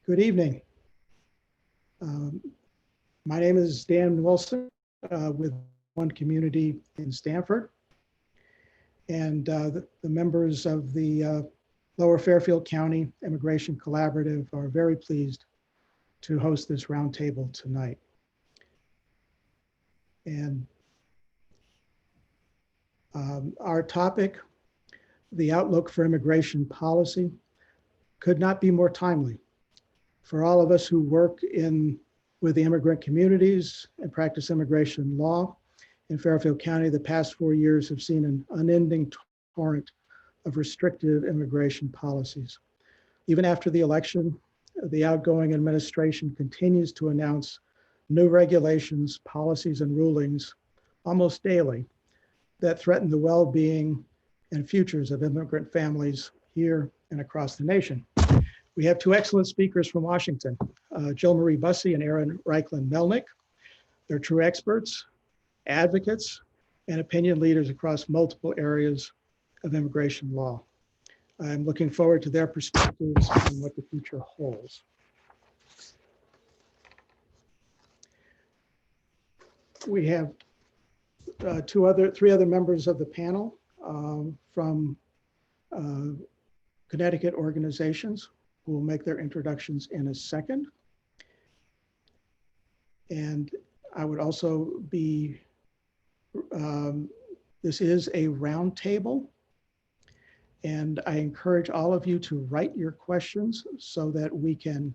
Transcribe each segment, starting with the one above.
Good evening. My name is Dan Wilson with One Community in Stamford. And the members of the Lower Fairfield County Immigration Collaborative are very pleased to host this roundtable tonight. And our topic, the outlook for immigration policy, could not be more timely. For all of us who work with the immigrant communities and practice immigration law in Fairfield County, the past 4 years have seen an unending torrent of restrictive immigration policies. Even after the election, the outgoing administration continues to announce new regulations, policies, and rulings almost daily that threaten the well-being and futures of immigrant families here and across the nation. We have two excellent speakers from Washington, Jill Marie Bussey and Aaron Reichlin-Melnick. They're true experts, advocates, and opinion leaders across multiple areas of immigration law. I'm looking forward to their perspectives on what the future holds. We have three other members of the panel from Connecticut organizations who will make their introductions in a second. And I would also be, this is a round table, and I encourage all of you to write your questions so that we can,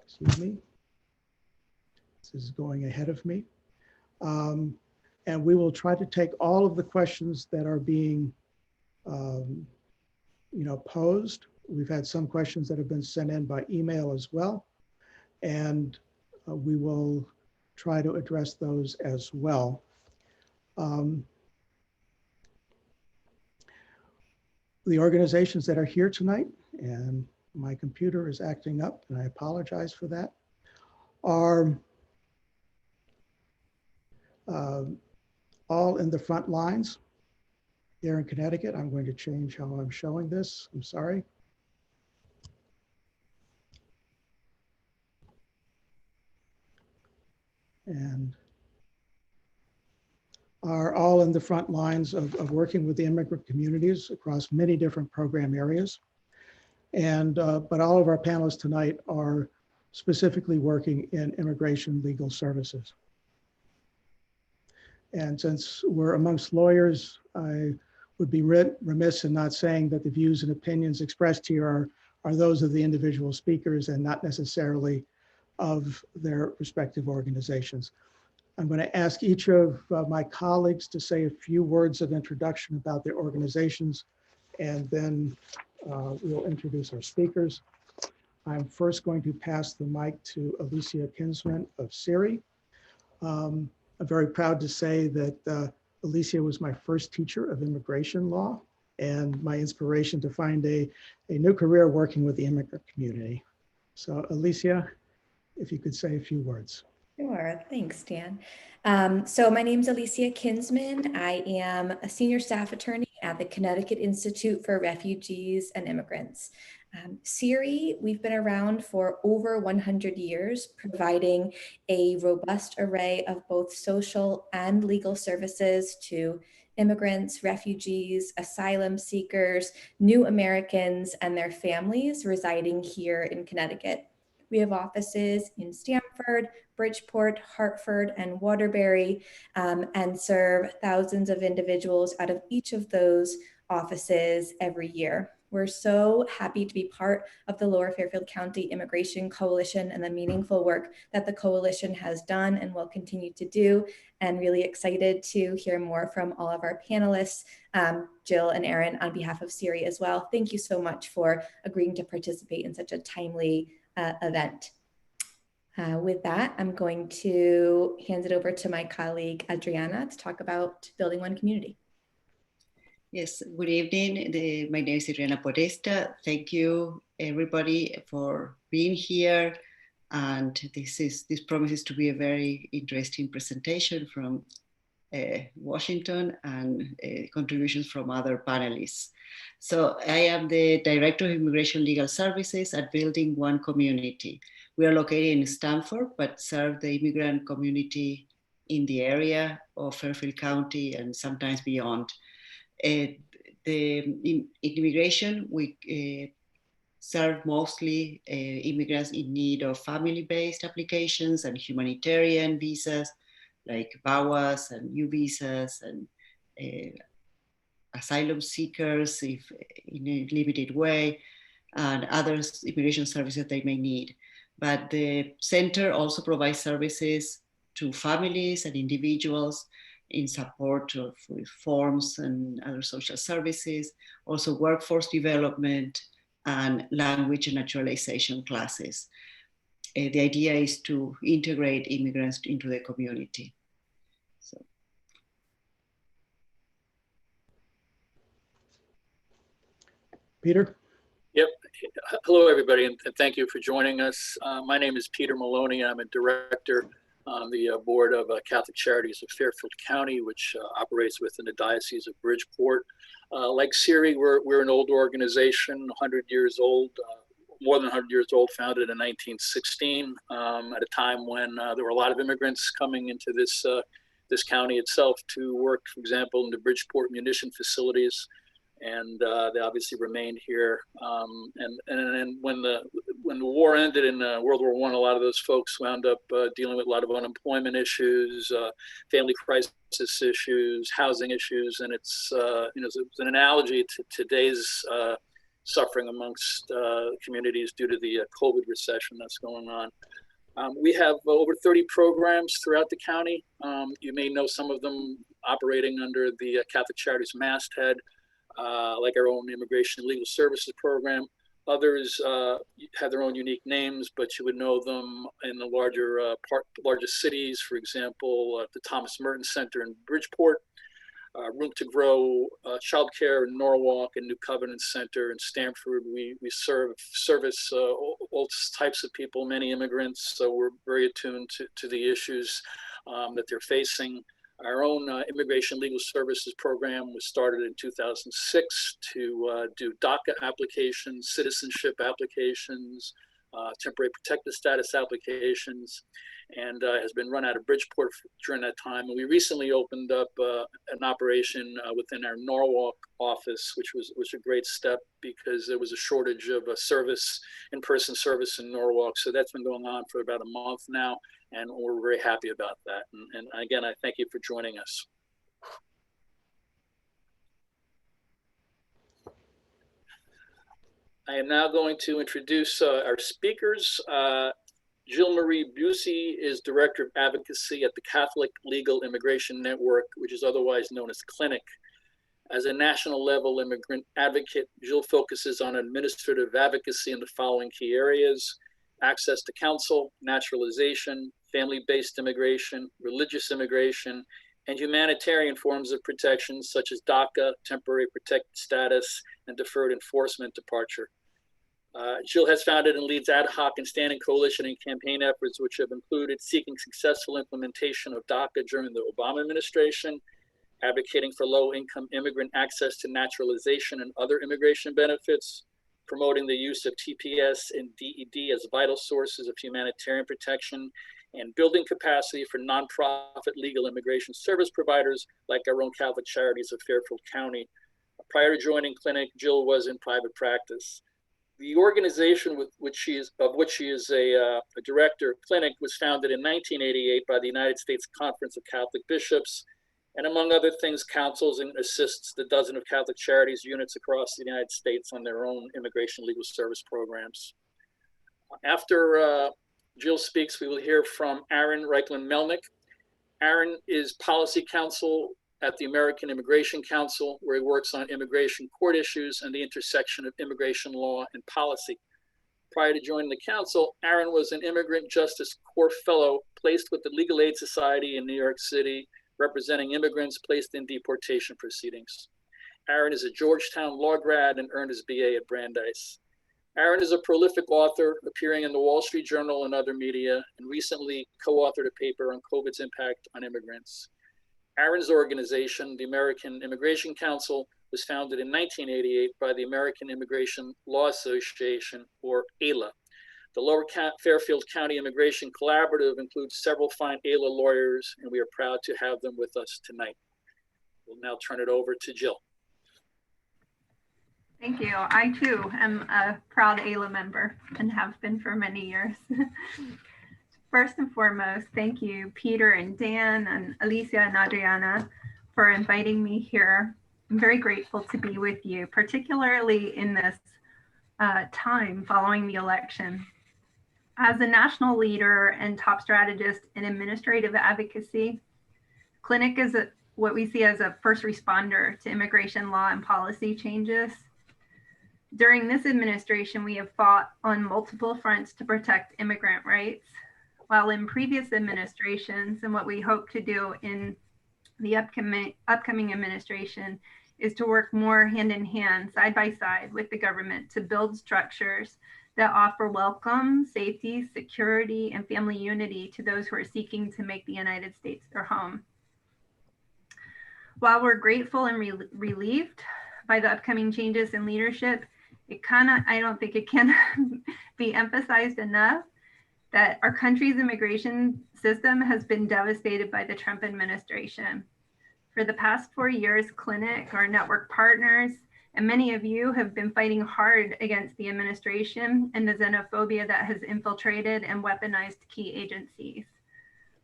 excuse me, this is going ahead of me. And we will try to take all of the questions that are being posed. We've had some questions that have been sent in by email as well, and we will try to address those as well. The organizations that are here tonight, and my computer is acting up, and I apologize for that, are all in the front lines here in Connecticut. I'm going to change how I'm showing this. I'm sorry. And are all in the front lines of working with the immigrant communities across many different program areas. And, but all of our panelists tonight are specifically working in immigration legal services. And since we're amongst lawyers, I would be remiss in not saying that the views and opinions expressed here are those of the individual speakers and not necessarily of their respective organizations. I'm going to ask each of my colleagues to say a few words of introduction about their organizations, and then we'll introduce our speakers. I'm first going to pass the mic to Alicia Kinsman of CIRI. I'm very proud to say that Alicia was my first teacher of immigration law and my inspiration to find a new career working with the immigrant community. So Alicia, if you could say a few words. Sure, thanks, Dan. So my name is Alicia Kinsman. I am a senior staff attorney at the Connecticut Institute for Refugees and Immigrants. CIRI, we've been around for over 100 years, providing a robust array of both social and legal services to immigrants, refugees, asylum seekers, new Americans, and their families residing here in Connecticut. We have offices in Stamford, Bridgeport, Hartford, and Waterbury, and serve thousands of individuals out of each of those offices every year. We're so happy to be part of the Lower Fairfield County Immigration Coalition and the meaningful work that the coalition has done and will continue to do, and really excited to hear more from all of our panelists, Jill and Aaron, on behalf of CIRI as well. Thank you so much for agreeing to participate in such a timely event. With that, I'm going to hand it over to my colleague, Adriana, to talk about building one community. Yes, good evening. My name is Adriana Podesta. Thank you, everybody, for being here. And this promises to be a very interesting presentation from Washington, and contributions from other panelists. So I am the Director of Immigration Legal Services at Building One Community. We are located in Stanford, but serve the immigrant community in the area of Fairfield County and sometimes beyond. In immigration, we serve mostly immigrants in need of family-based applications and humanitarian visas, like VAWAs and U visas and asylum seekers if in a limited way, and other immigration services they may need. But the center also provides services to families and individuals in support of forms and other social services, also workforce development and language and naturalization classes. The idea is to integrate immigrants into the community. So. Peter? Yep. Hello, everybody, and thank you for joining us. My name is Peter Maloney. I'm a director on the board of Catholic Charities of Fairfield County, which operates within the Diocese of Bridgeport. Like Siri, we're an old organization, 100 years old, more than 100 years old, founded in 1916, at a time when there were a lot of immigrants coming into this county itself to work, for example, in the Bridgeport munition facilities. And they obviously remained here. And when the war ended in World War I, a lot of those folks wound up dealing with a lot of unemployment issues, family crisis issues, housing issues, and it's it's an analogy to today's suffering amongst communities due to the COVID recession that's going on. We have over 30 programs throughout the county. You may know some of them operating under the Catholic Charities masthead. Like our own Immigration Legal Services program. Others have their own unique names, but you would know them in the larger cities. For example, the Thomas Merton Center in Bridgeport, Room to Grow Childcare in Norwalk, and New Covenant Center in Stamford. We service all types of people, many immigrants, so we're very attuned to the issues that they're facing. Our own Immigration Legal Services program was started in 2006 to do DACA applications, citizenship applications, temporary protected status applications, and has been run out of Bridgeport during that time. And we recently opened up an operation within our Norwalk office, which was a great step because there was a shortage of in-person service in Norwalk. So that's been going on for about a month now, and we're very happy about that. And again, I thank you for joining us. I am now going to introduce our speakers. Jill Marie Busey is Director of Advocacy at the Catholic Legal Immigration Network, which is otherwise known as CLINIC. As a national level immigrant advocate, Jill focuses on administrative advocacy in the following key areas: access to counsel, naturalization, family-based immigration, religious immigration, and humanitarian forms of protection such as DACA, temporary protected status, and deferred enforcement departure. Jill has founded and leads ad hoc and standing coalition and campaign efforts, which have included seeking successful implementation of DACA during the Obama administration, advocating for low-income immigrant access to naturalization and other immigration benefits, promoting the use of TPS and DED as vital sources of humanitarian protection, and building capacity for nonprofit legal immigration service providers like our own Catholic Charities of Fairfield County. Prior to joining CLINIC, Jill was in private practice. The organization of which she is a director, CLINIC, was founded in 1988 by the United States Conference of Catholic Bishops, and among other things, counsels and assists the dozen of Catholic Charities units across the United States on their own immigration legal service programs. After Jill speaks, we will hear from Aaron Reichlin-Melnick. Aaron is policy counsel at the American Immigration Council, where he works on immigration court issues and the intersection of immigration law and policy. Prior to joining the council, Aaron was an Immigrant Justice Corps Fellow placed with the Legal Aid Society in New York City, representing immigrants placed in deportation proceedings. Aaron is a Georgetown law grad and earned his BA at Brandeis. Aaron is a prolific author, appearing in the Wall Street Journal and other media, and recently co-authored a paper on COVID's impact on immigrants. Aaron's organization, the American Immigration Council, was founded in 1988 by the American Immigration Law Association, or AILA. The Lower Fairfield County Immigration Collaborative includes several fine AILA lawyers, and we are proud to have them with us tonight. We'll now turn it over to Jill. Thank you. I too am a proud AILA member and have been for many years. First and foremost, thank you, Peter and Dan and Alicia and Adriana, for inviting me here. I'm very grateful to be with you, particularly in this time following the election. As a national leader and top strategist in administrative advocacy, Clinic is what we see as a first responder to immigration law and policy changes. During this administration, we have fought on multiple fronts to protect immigrant rights, while in previous administrations, and what we hope to do in the upcoming administration, is to work more hand in hand, side by side with the government to build structures that offer welcome, safety, security, and family unity to those who are seeking to make the United States their home. While we're grateful and relieved by the upcoming changes in leadership, I don't think it can be emphasized enough that our country's immigration system has been devastated by the Trump administration. For the past 4 years, Clinic, our network partners, and many of you have been fighting hard against the administration and the xenophobia that has infiltrated and weaponized key agencies.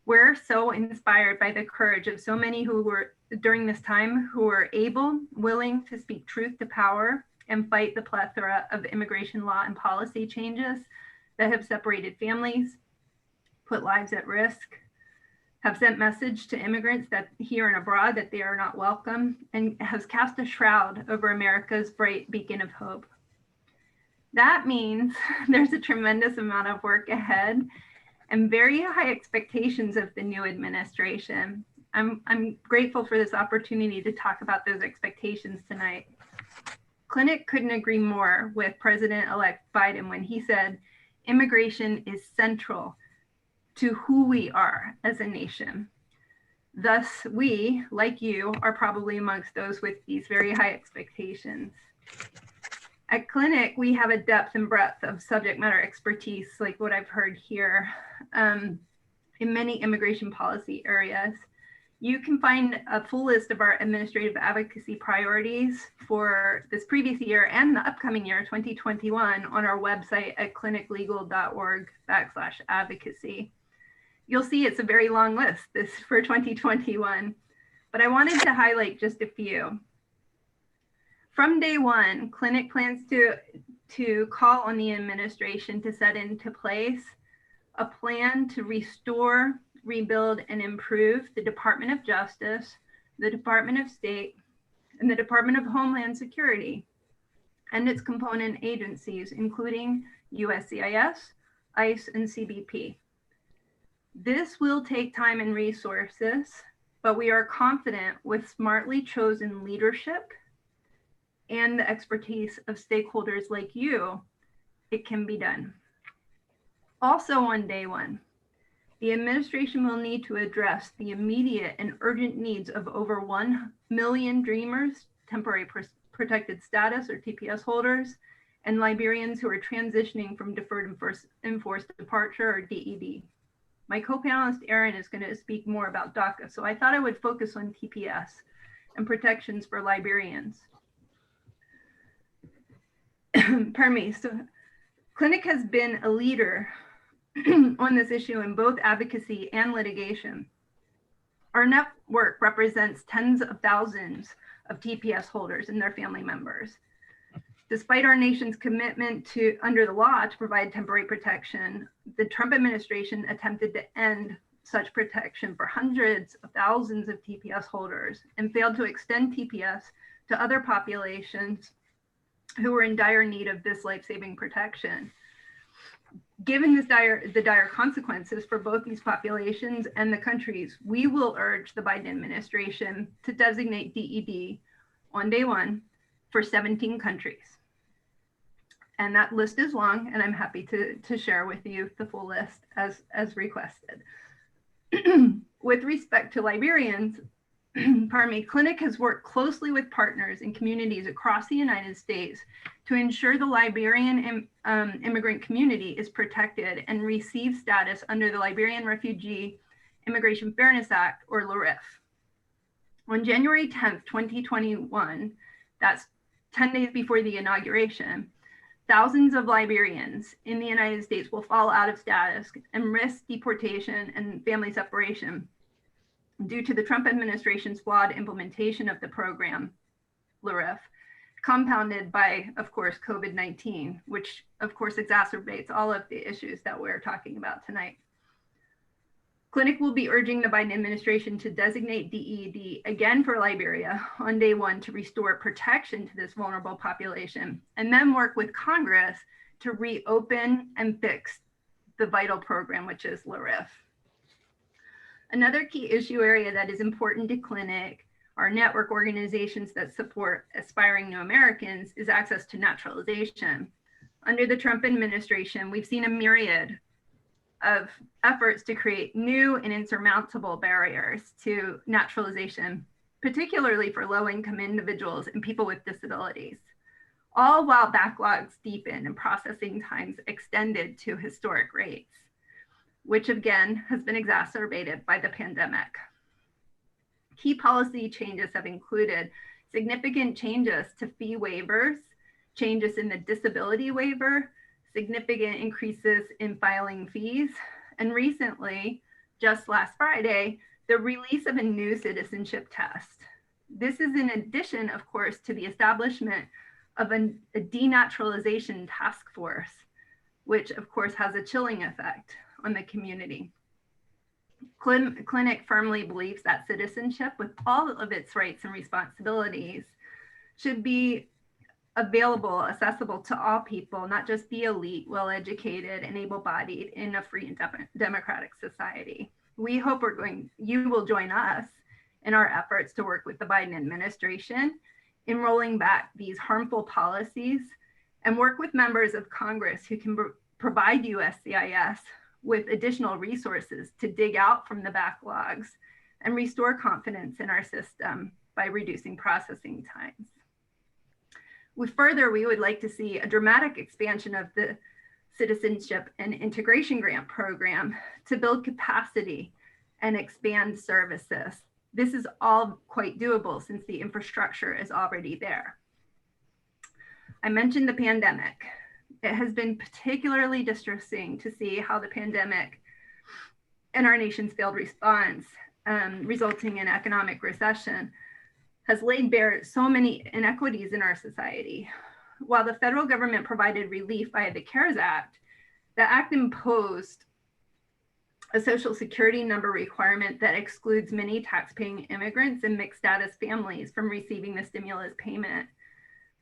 We're so inspired by the courage of so many who were, during this time, who were able, willing to speak truth to power and fight the plethora of immigration law and policy changes that have separated families, put lives at risk, have sent message to immigrants that here and abroad that they are not welcome, and has cast a shroud over America's bright beacon of hope. That means there's a tremendous amount of work ahead and very high expectations of the new administration. I'm grateful for this opportunity to talk about those expectations tonight. Clinic couldn't agree more with President-elect Biden when he said, immigration is central to who we are as a nation. Thus, we, like you, are probably amongst those with these very high expectations. At Clinic, we have a depth and breadth of subject matter expertise, like what I've heard here, in many immigration policy areas. You can find a full list of our administrative advocacy priorities for this previous year and the upcoming year, 2021, on our website at cliniclegal.org/advocacy. You'll see it's a very long list this for 2021, but I wanted to highlight just a few. From day one, Clinic plans to call on the administration to set into place a plan to restore, rebuild, and improve the Department of Justice, the Department of State, and the Department of Homeland Security, and its component agencies, including USCIS, ICE, and CBP. This will take time and resources, but we are confident with smartly chosen leadership and the expertise of stakeholders like you, it can be done. Also on day one, the administration will need to address the immediate and urgent needs of over 1 million Dreamers, temporary protected status or TPS holders, and Liberians who are transitioning from deferred enforced departure or DED. My co-panelist Aaron is going to speak more about DACA, so I thought I would focus on TPS and protections for Liberians. Pardon me. So Clinic has been a leader on this issue in both advocacy and litigation. Our network represents tens of thousands of TPS holders and their family members. Despite our nation's commitment to, under the law, to provide temporary protection, the Trump administration attempted to end such protection for hundreds of thousands of TPS holders and failed to extend TPS to other populations who were in dire need of this life-saving protection. Given the dire consequences for both these populations and the countries, we will urge the Biden administration to designate DED on day one for 17 countries. And that list is long, and I'm happy to share with you the full list as requested. With respect to Liberians, pardon me, Clinic has worked closely with partners in communities across the United States to ensure the Liberian immigrant community is protected and receives status under the Liberian Refugee Immigration Fairness Act, or LRIF. On January 10th, 2021, that's 10 days before the inauguration, thousands of Liberians in the United States will fall out of status and risk deportation and family separation due to the Trump administration's flawed implementation of the program, LRIF, compounded by, of course, COVID-19, which of course exacerbates all of the issues that we're talking about tonight. Clinic will be urging the Biden administration to designate DED again for Liberia on day one to restore protection to this vulnerable population, and then work with Congress to reopen and fix the vital program, which is LRIF. Another key issue area that is important to Clinic, our network organizations that support aspiring new Americans, is access to naturalization. Under the Trump administration, we've seen a myriad of efforts to create new and insurmountable barriers to naturalization, particularly for low-income individuals and people with disabilities, all while backlogs deepened and processing times extended to historic rates, which again has been exacerbated by the pandemic. Key policy changes have included significant changes to fee waivers, changes in the disability waiver, significant increases in filing fees, and recently, just last Friday, the release of a new citizenship test. This is in addition, of course, to the establishment of a denaturalization task force, which of course has a chilling effect on the community. Clinic firmly believes that citizenship, with all of its rights and responsibilities, should be available, accessible to all people, not just the elite, well-educated and able-bodied in a free and democratic society. We hope you will join us in our efforts to work with the Biden administration in rolling back these harmful policies and work with members of Congress who can provide USCIS with additional resources to dig out from the backlogs and restore confidence in our system by reducing processing times. We would like to see a dramatic expansion of the Citizenship and Integration Grant Program to build capacity and expand services. This is all quite doable since the infrastructure is already there. I mentioned the pandemic. It has been particularly distressing to see how the pandemic and our nation's failed response, resulting in economic recession, has laid bare so many inequities in our society. While the federal government provided relief via the CARES Act, the act imposed a social security number requirement that excludes many tax-paying immigrants and mixed status families from receiving the stimulus payment.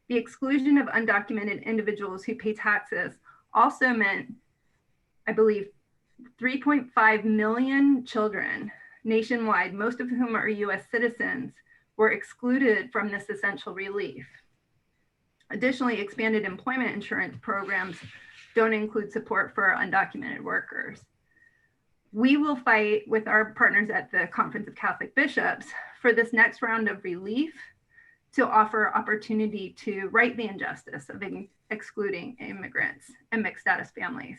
The exclusion of undocumented individuals who pay taxes also meant, I believe, 3.5 million children nationwide, most of whom are US citizens, were excluded from this essential relief. Additionally, expanded employment insurance programs don't include support for undocumented workers. We will fight with our partners at the Conference of Catholic Bishops for this next round of relief to offer opportunity to right the injustice of excluding immigrants and mixed status families.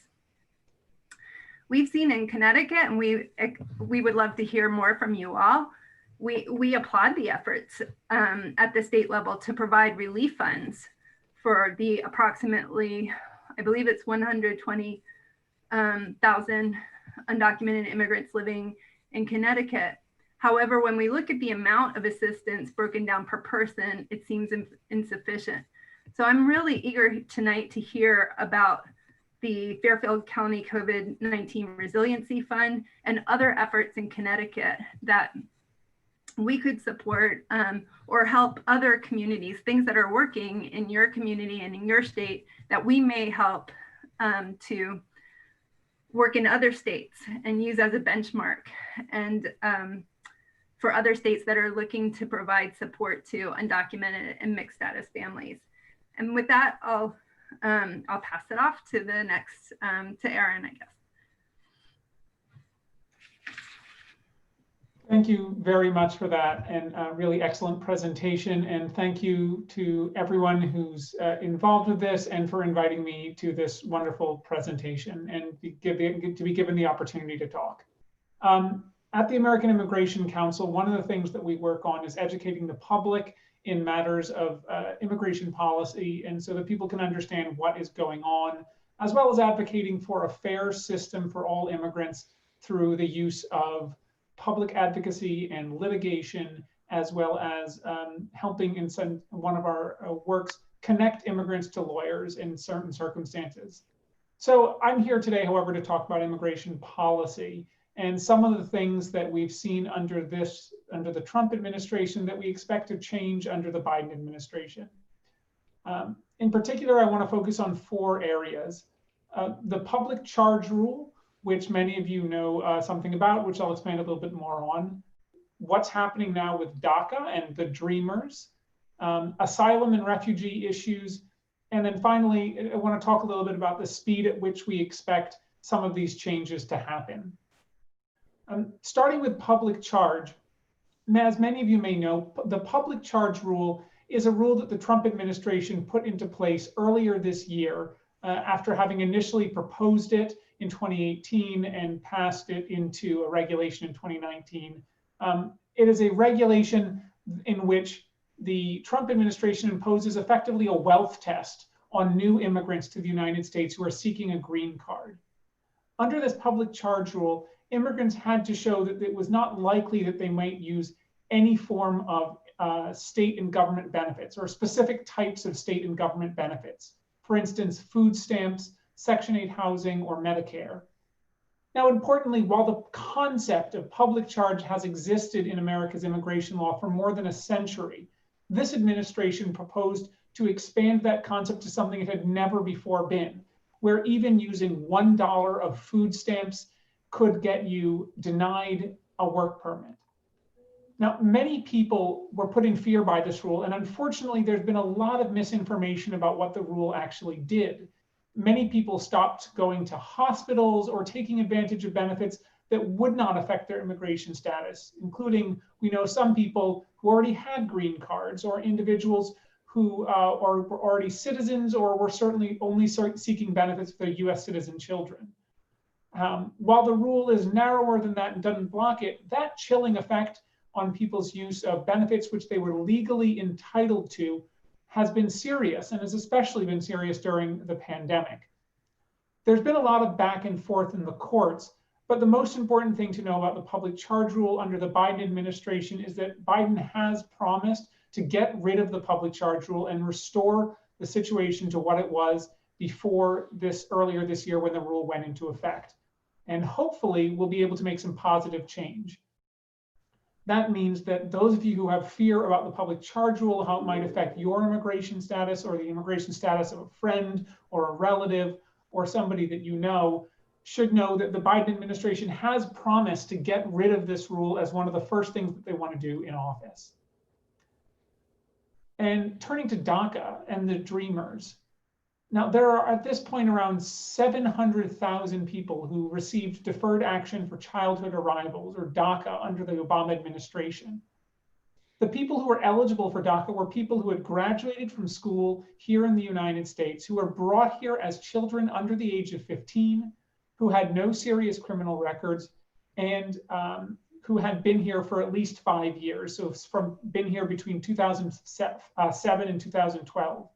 We've seen in Connecticut, and we would love to hear more from you all, we applaud the efforts at the state level to provide relief funds for the approximately, I believe it's 120,000 undocumented immigrants living in Connecticut. However, when we look at the amount of assistance broken down per person, it seems insufficient. So I'm really eager tonight to hear about the Fairfield County COVID-19 Resiliency Fund and other efforts in Connecticut that we could support or help other communities, things that are working in your community and in your state that we may help to work in other states and use as a benchmark, and for other states that are looking to provide support to undocumented and mixed status families. And with that, I'll pass it off to the next, to Aaron, I guess. Thank you very much for that, and a really excellent presentation. And thank you to everyone who's involved with this and for inviting me to this wonderful presentation and to be given the opportunity to talk. At the American Immigration Council, one of the things that we work on is educating the public in matters of immigration policy, and so that people can understand what is going on, as well as advocating for a fair system for all immigrants through the use of public advocacy and litigation, as well as helping in one of our works connect immigrants to lawyers in certain circumstances. So I'm here today, however, to talk about immigration policy and some of the things that we've seen under the Trump administration that we expect to change under the Biden administration. In particular, I want to focus on 4 areas. The public charge rule, which many of you know something about, which I'll explain a little bit more on. What's happening now with DACA and the Dreamers, asylum and refugee issues, and then finally, I want to talk a little bit about the speed at which we expect some of these changes to happen. Starting with public charge, as many of you may know, the public charge rule is a rule that the Trump administration put into place earlier this year after having initially proposed it in 2018 and passed it into a regulation in 2019. It is a regulation in which the Trump administration imposes effectively a wealth test on new immigrants to the United States who are seeking a green card. Under this public charge rule, immigrants had to show that it was not likely that they might use any form of state and government benefits or specific types of state and government benefits. For instance, food stamps, Section 8 housing, or Medicare. Now, importantly, while the concept of public charge has existed in America's immigration law for more than a century, this administration proposed to expand that concept to something it had never before been, where even using $1 of food stamps could get you denied a work permit. Now, many people were put in fear by this rule, and unfortunately, there's been a lot of misinformation about what the rule actually did. Many people stopped going to hospitals or taking advantage of benefits that would not affect their immigration status, including, we know some people who already had green cards or individuals who were already citizens or were certainly only seeking benefits for their US citizen children. While the rule is narrower than that and doesn't block it, that chilling effect on people's use of benefits which they were legally entitled to has been serious and has especially been serious during the pandemic. There's been a lot of back and forth in the courts, but the most important thing to know about the public charge rule under the Biden administration is that Biden has promised to get rid of the public charge rule and restore the situation to what it was before earlier this year when the rule went into effect. And hopefully we'll be able to make some positive change. That means that those of you who have fear about the public charge rule, how it might affect your immigration status or the immigration status of a friend or a relative or somebody that you know, should know that the Biden administration has promised to get rid of this rule as one of the first things that they want to do in office. And turning to DACA and the Dreamers. Now, there are at this point around 700,000 people who received deferred action for childhood arrivals, or DACA, under the Obama administration. The people who were eligible for DACA were people who had graduated from school here in the United States, who were brought here as children under the age of 15, who had no serious criminal records, and who had been here for at least 5 years. So been here between 2007 and 2012.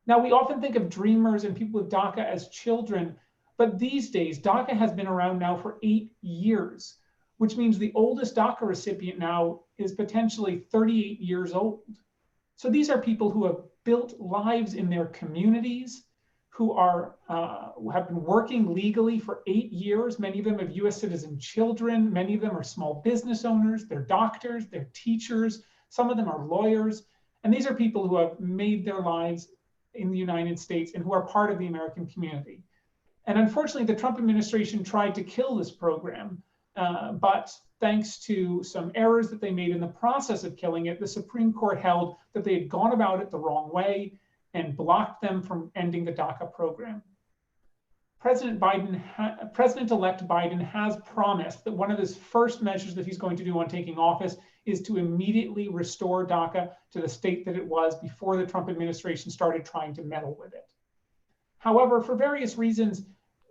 Now, we often think of Dreamers and people with DACA as children, but these days, DACA has been around now for 8 years, which means the oldest DACA recipient now is potentially 38 years old. So these are people who have built lives in their communities, who have been working legally for 8 years. Many of them have US citizen children. Many of them are small business owners. They're doctors, they're teachers. Some of them are lawyers. And these are people who have made their lives in the United States and who are part of the American community. And unfortunately, the Trump administration tried to kill this program, but thanks to some errors that they made in the process of killing it, the Supreme Court held that they had gone about it the wrong way and blocked them from ending the DACA program. President-elect Biden has promised that one of his first measures that he's going to do on taking office is to immediately restore DACA to the state that it was before the Trump administration started trying to meddle with it. However, for various reasons,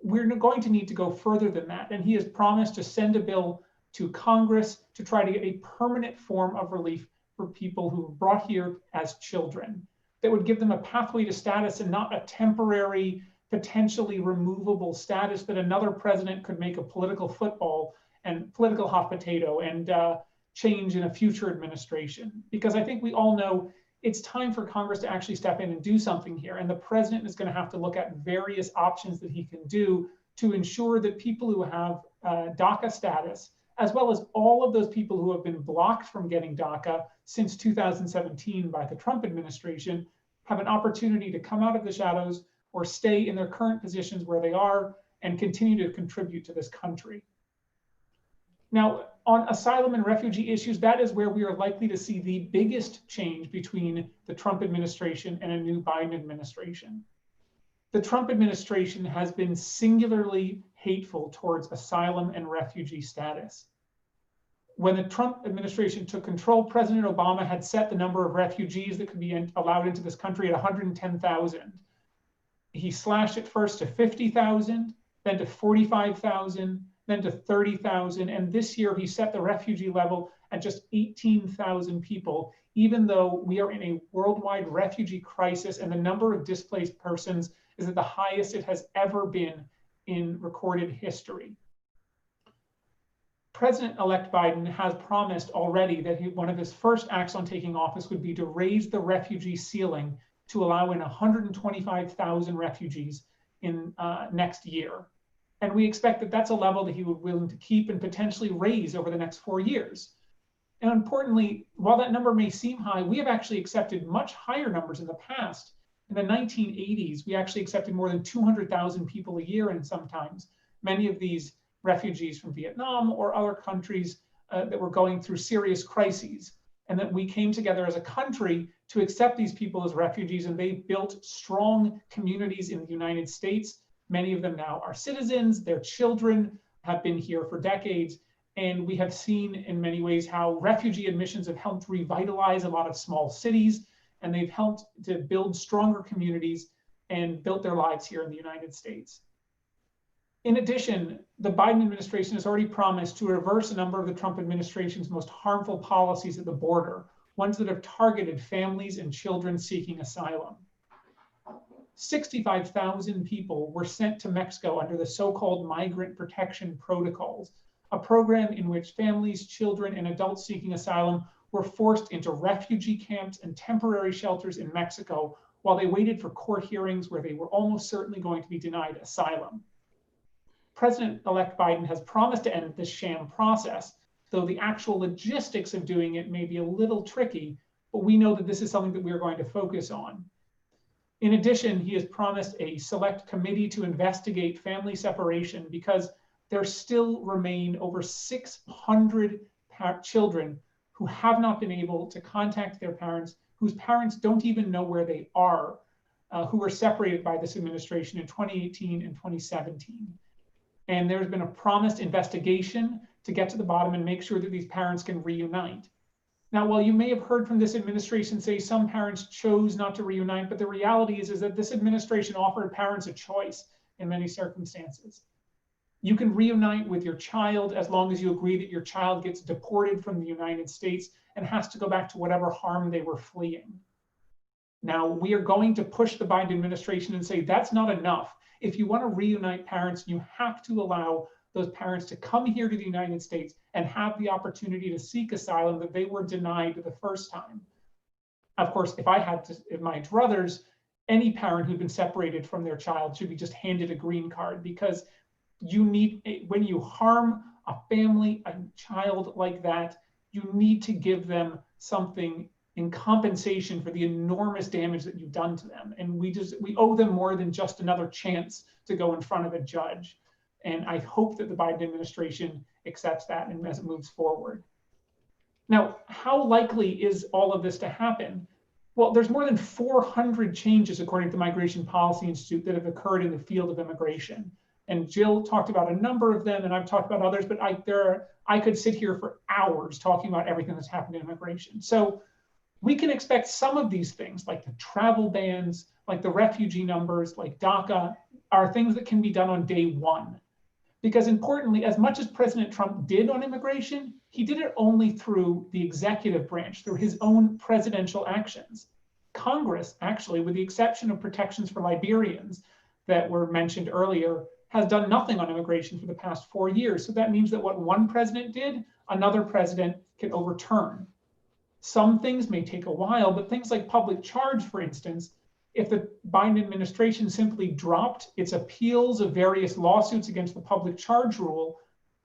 we're going to need to go further than that. And he has promised to send a bill to Congress to try to get a permanent form of relief for people who were brought here as children that would give them a pathway to status and not a temporary, potentially removable status that another president could make a political football and political hot potato and change in a future administration. Because I think we all know it's time for Congress to actually step in and do something here. And the president is going to have to look at various options that he can do to ensure that people who have DACA status, as well as all of those people who have been blocked from getting DACA since 2017 by the Trump administration, have an opportunity to come out of the shadows or stay in their current positions where they are and continue to contribute to this country. Now, on asylum and refugee issues, that is where we are likely to see the biggest change between the Trump administration and a new Biden administration. The Trump administration has been singularly hateful towards asylum and refugee status. When the Trump administration took control, President Obama had set the number of refugees that could be allowed into this country at 110,000. He slashed it first to 50,000, then to 45,000, then to 30,000. And this year he set the refugee level at just 18,000 people, even though we are in a worldwide refugee crisis and the number of displaced persons is at the highest it has ever been in recorded history. President-elect Biden has promised already that one of his first acts on taking office would be to raise the refugee ceiling to allow in 125,000 refugees in next year. And we expect that that's a level that he would be willing to keep and potentially raise over the next 4 years. And importantly, while that number may seem high, we have actually accepted much higher numbers in the past. In the 1980s, we actually accepted more than 200,000 people a year, and sometimes many of these refugees from Vietnam or other countries that were going through serious crises. And that we came together as a country to accept these people as refugees, and they built strong communities in the United States. Many of them now are citizens, their children have been here for decades. And we have seen in many ways how refugee admissions have helped revitalize a lot of small cities, and they've helped to build stronger communities and built their lives here in the United States. In addition, the Biden administration has already promised to reverse a number of the Trump administration's most harmful policies at the border, ones that have targeted families and children seeking asylum. 65,000 people were sent to Mexico under the so-called migrant protection protocols, a program in which families, children, and adults seeking asylum were forced into refugee camps and temporary shelters in Mexico while they waited for court hearings where they were almost certainly going to be denied asylum. President-elect Biden has promised to end this sham process, though the actual logistics of doing it may be a little tricky, but we know that this is something that we are going to focus on. In addition, he has promised a select committee to investigate family separation because there still remain over 600 children who have not been able to contact their parents, whose parents don't even know where they are, who were separated by this administration in 2018 and 2017. And there's been a promised investigation to get to the bottom and make sure that these parents can reunite. Now, while you may have heard from this administration say some parents chose not to reunite, but the reality is that this administration offered parents a choice in many circumstances. You can reunite with your child as long as you agree that your child gets deported from the United States and has to go back to whatever harm they were fleeing. Now, we are going to push the Biden administration and say that's not enough. If you want to reunite parents, you have to allow those parents to come here to the United States and have the opportunity to seek asylum that they were denied the first time. Of course, if my druthers, any parent who'd been separated from their child should be just handed a green card, because when you harm a family, a child like that, you need to give them something in compensation for the enormous damage that you've done to them. And we owe them more than just another chance to go in front of a judge. And I hope that the Biden administration accepts that and as it moves forward. Now, how likely is all of this to happen? Well, there's more than 400 changes, according to the Migration Policy Institute, that have occurred in the field of immigration. And Jill talked about a number of them, and I've talked about others, but I could sit here for hours talking about everything that's happened in immigration. So we can expect some of these things, like the travel bans, like the refugee numbers, like DACA, are things that can be done on day one. Because importantly, as much as President Trump did on immigration, he did it only through the executive branch, through his own presidential actions. Congress, actually, with the exception of protections for Liberians that were mentioned earlier, has done nothing on immigration for the past 4 years. So that means that what one president did, another president can overturn. Some things may take a while, but things like public charge, for instance, if the Biden administration simply dropped its appeals of various lawsuits against the public charge rule,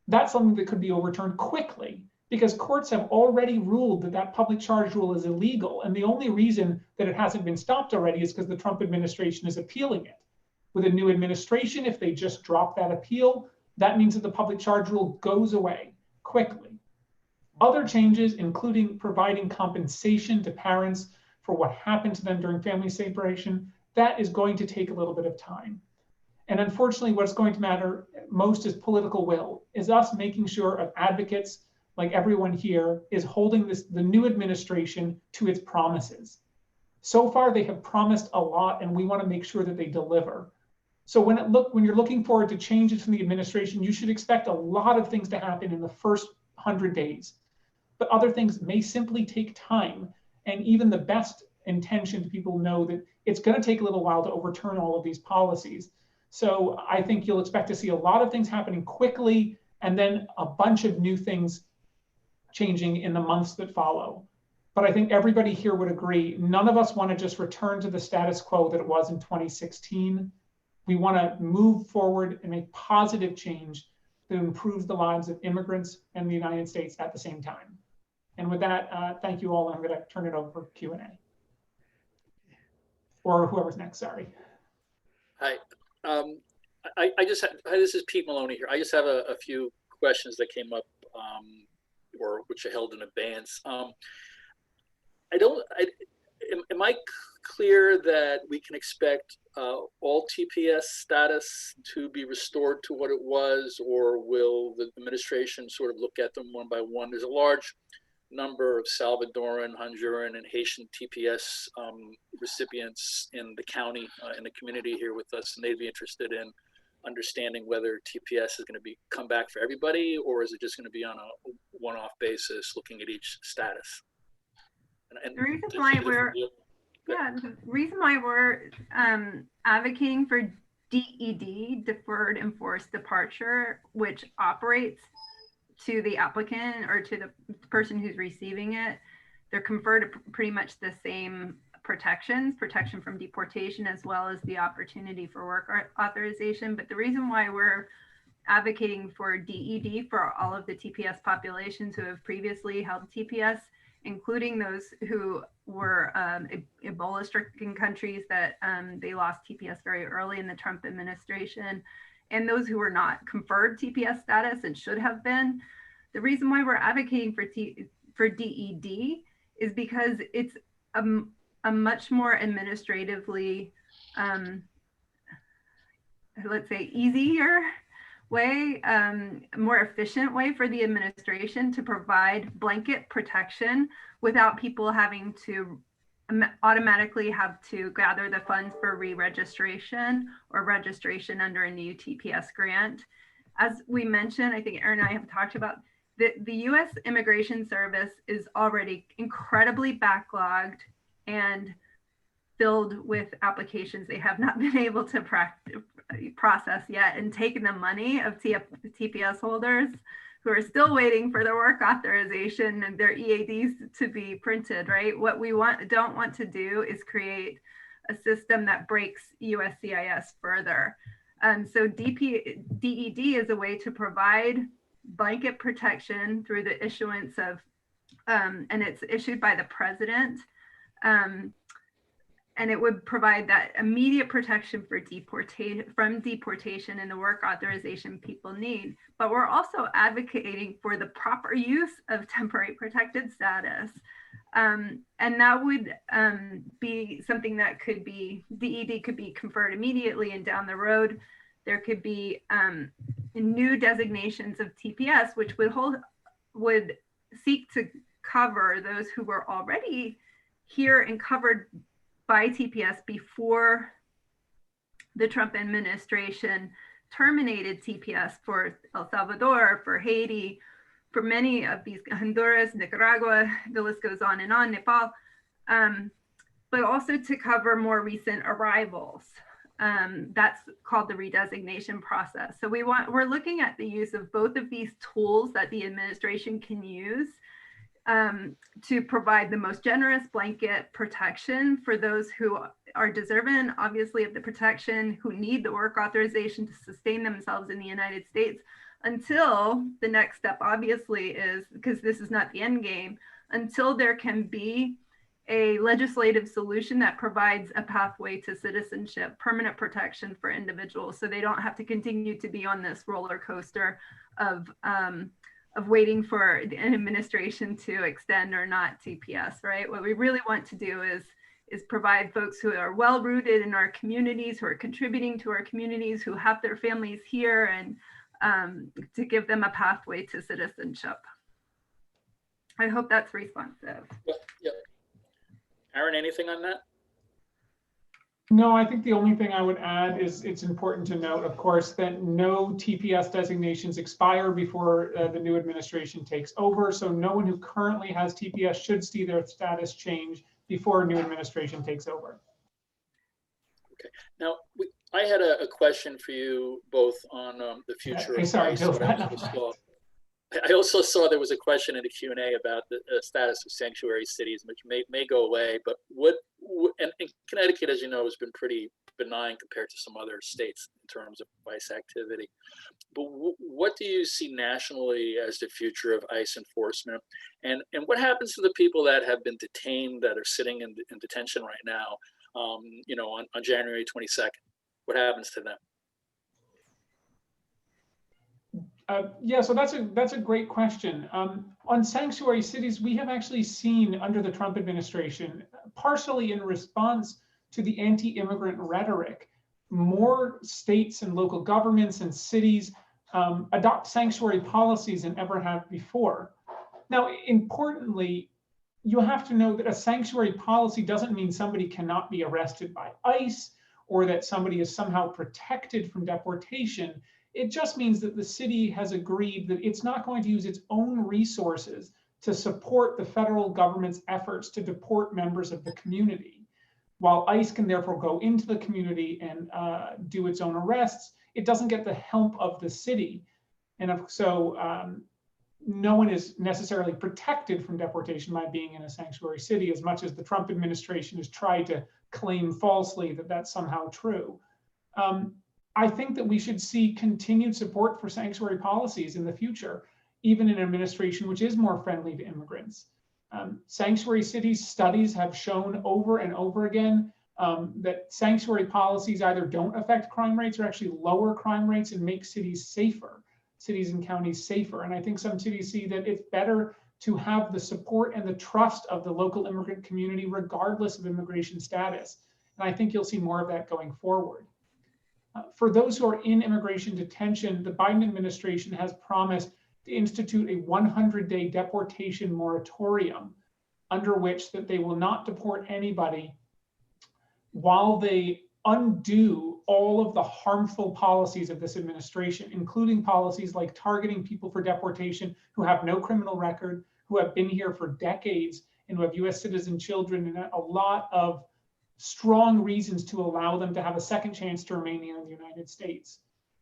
that's something that could be overturned quickly, because courts have already ruled that that public charge rule is illegal. And the only reason that it hasn't been stopped already is because the Trump administration is appealing it. With a new administration, if they just drop that appeal, that means that the public charge rule goes away quickly. Other changes, including providing compensation to parents for what happened to them during family separation, that is going to take a little bit of time. And unfortunately, what's going to matter most is political will, is us making sure of advocates like everyone here is holding the new administration to its promises. So far, they have promised a lot, and we want to make sure that they deliver. So when you're looking forward to changes from the administration, you should expect a lot of things to happen in the first 100 days. But other things may simply take time. And even the best intentioned people know that it's going to take a little while to overturn all of these policies. So I think you'll expect to see a lot of things happening quickly, and then a bunch of new things changing in the months that follow. But I think everybody here would agree, none of us want to just return to the status quo that it was in 2016. We want to move forward and make positive change that improves the lives of immigrants and the United States at the same time. And with that, thank you all. I'm going to turn it over for Q&A. Or whoever's next, sorry. Hi. This is Pete Maloney here. I just have a few questions that came up, or which I held in abeyance. Am I clear that we can expect all TPS status to be restored to what it was, or will the administration sort of look at them one by one? There's a large number of Salvadoran, Honduran, and Haitian TPS recipients in the county, in the community here with us, and they'd be interested in understanding whether TPS is going to come back for everybody, or is it just going to be on a one-off basis, looking at each status? The reason why we're advocating for DED, Deferred Enforced Departure, which operates to the applicant or to the person who's receiving it, they're conferred pretty much the same protections, protection from deportation, as well as the opportunity for work authorization. But the reason why we're advocating for DED for all of the TPS populations who have previously held TPS, including those who were Ebola-stricken countries that they lost TPS very early in the Trump administration, and those who were not conferred TPS status and should have been. The reason why we're advocating for DED is because it's a much more administratively, let's say, easier way, more efficient way for the administration to provide blanket protection without people having to automatically have to gather the funds for re-registration or registration under a new TPS grant. As we mentioned, I think Aaron and I have talked about, the U.S. Immigration Service is already incredibly backlogged and filled with applications they have not been able to process yet, and taken the money of TPS holders who are still waiting for their work authorization and their EADs to be printed, right? What we don't want to do is create a system that breaks USCIS further. So DED is a way to provide blanket protection through the issuance of, and it's issued by the president, and it would provide that immediate protection from deportation and the work authorization people need. But we're also advocating for the proper use of temporary protected status. And that would be something that could be, DED could be conferred immediately and down the road. there could be new designations of TPS, which would seek to cover those who were already here and covered by TPS before the Trump administration terminated TPS for El Salvador, for Haiti, for many of these, Honduras, Nicaragua, the list goes on, Nepal, but also to cover more recent arrivals. That's called the redesignation process. So we're looking at the use of both of these tools that the administration can use to provide the most generous blanket protection for those who are deserving, obviously, of the protection, who need the work authorization to sustain themselves in the United States, until the next step, obviously, is, because this is not the end game, until there can be a legislative solution that provides a pathway to citizenship, permanent protection for individuals, so they don't have to continue to be on this roller coaster of waiting for an administration to extend or not TPS, right? What we really want to do is provide folks who are well rooted in our communities, who are contributing to our communities, who have their families here, and to give them a pathway to citizenship. I hope that's responsive. Yep. Aaron, anything on that? No, I think the only thing I would add is it's important to note, of course, that no TPS designations expire before the new administration takes over. So no one who currently has TPS should see their status change before a new administration takes over. Okay. Now, I had a question for you both on the future of ICE. I also saw there was a question in the Q&A about the status of sanctuary cities, which may go away, but and Connecticut, as you know, has been pretty benign compared to some other states in terms of ICE activity. But what do you see nationally as the future of ICE enforcement? And what happens to the people that have been detained, that are sitting in detention right now, on January 22nd? What happens to them? Yeah, so that's a great question. On sanctuary cities, we have actually seen under the Trump administration, partially in response to the anti-immigrant rhetoric, more states and local governments and cities adopt sanctuary policies than ever have before. Now, importantly, you have to know that a sanctuary policy doesn't mean somebody cannot be arrested by ICE or that somebody is somehow protected from deportation. It just means that the city has agreed that it's not going to use its own resources to support the federal government's efforts to deport members of the community. While ICE can therefore go into the community and do its own arrests, it doesn't get the help of the city. And so no one is necessarily protected from deportation by being in a sanctuary city, as much as the Trump administration has tried to claim falsely that that's somehow true. I think that we should see continued support for sanctuary policies in the future, even in an administration which is more friendly to immigrants. Sanctuary cities studies have shown over and over again that sanctuary policies either don't affect crime rates or actually lower crime rates and make cities safer, cities and counties safer. And I think some cities see that it's better to have the support and the trust of the local immigrant community regardless of immigration status. And I think you'll see more of that going forward. For those who are in immigration detention, the Biden administration has promised to institute a 100-day deportation moratorium, under which that they will not deport anybody while they undo all of the harmful policies of this administration, including policies like targeting people for deportation who have no criminal record, who have been here for decades, and who have US citizen children, and a lot of strong reasons to allow them to have a second chance to remain here in the United States.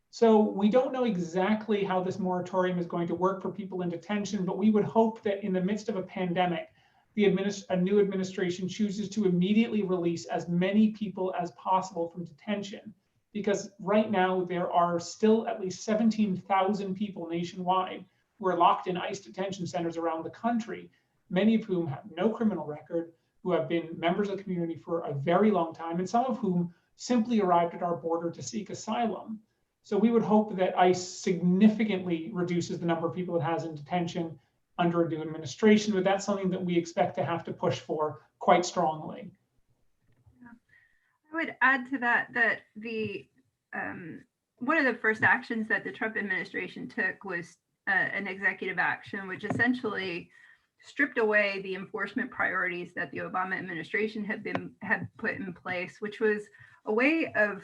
So we don't know exactly how this moratorium is going to work for people in detention, but we would hope that in the midst of a pandemic, a new administration chooses to immediately release as many people as possible from detention, because right now there are still at least 17,000 people nationwide who are locked in ICE detention centers around the country, many of whom have no criminal record, who have been members of the community for a very long time, and some of whom simply arrived at our border to seek asylum. So we would hope that ICE significantly reduces the number of people it has in detention under a new administration, but that's something that we expect to have to push for quite strongly. I would add to that that one of the first actions that the Trump administration took was an executive action, which essentially stripped away the enforcement priorities that the Obama administration had put in place, which was a way of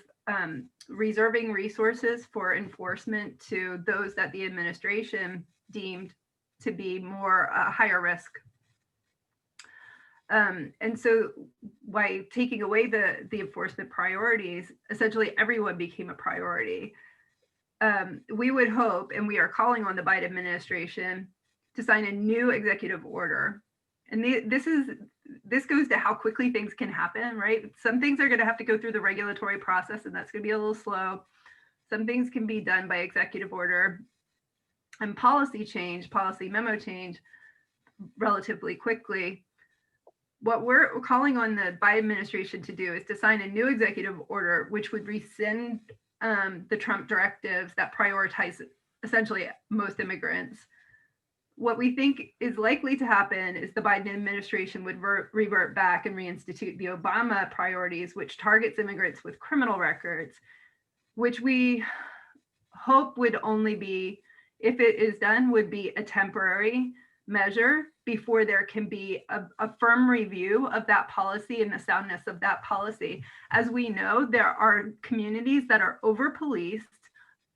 reserving resources for enforcement to those that the administration deemed to be more higher risk. And so by taking away the enforcement priorities, essentially everyone became a priority. We would hope, and we are calling on the Biden administration to sign a new executive order. And this goes to how quickly things can happen, right? Some things are going to have to go through the regulatory process, and that's going to be a little slow. Some things can be done by executive order and policy memo change relatively quickly. What we're calling on the Biden administration to do is to sign a new executive order, which would rescind the Trump directives that prioritize essentially most immigrants. What we think is likely to happen is the Biden administration would revert back and reinstitute the Obama priorities, which targets immigrants with criminal records, which we hope would only be, if it is done, would be a temporary measure before there can be a firm review of that policy and the soundness of that policy. As we know, there are communities that are over-policed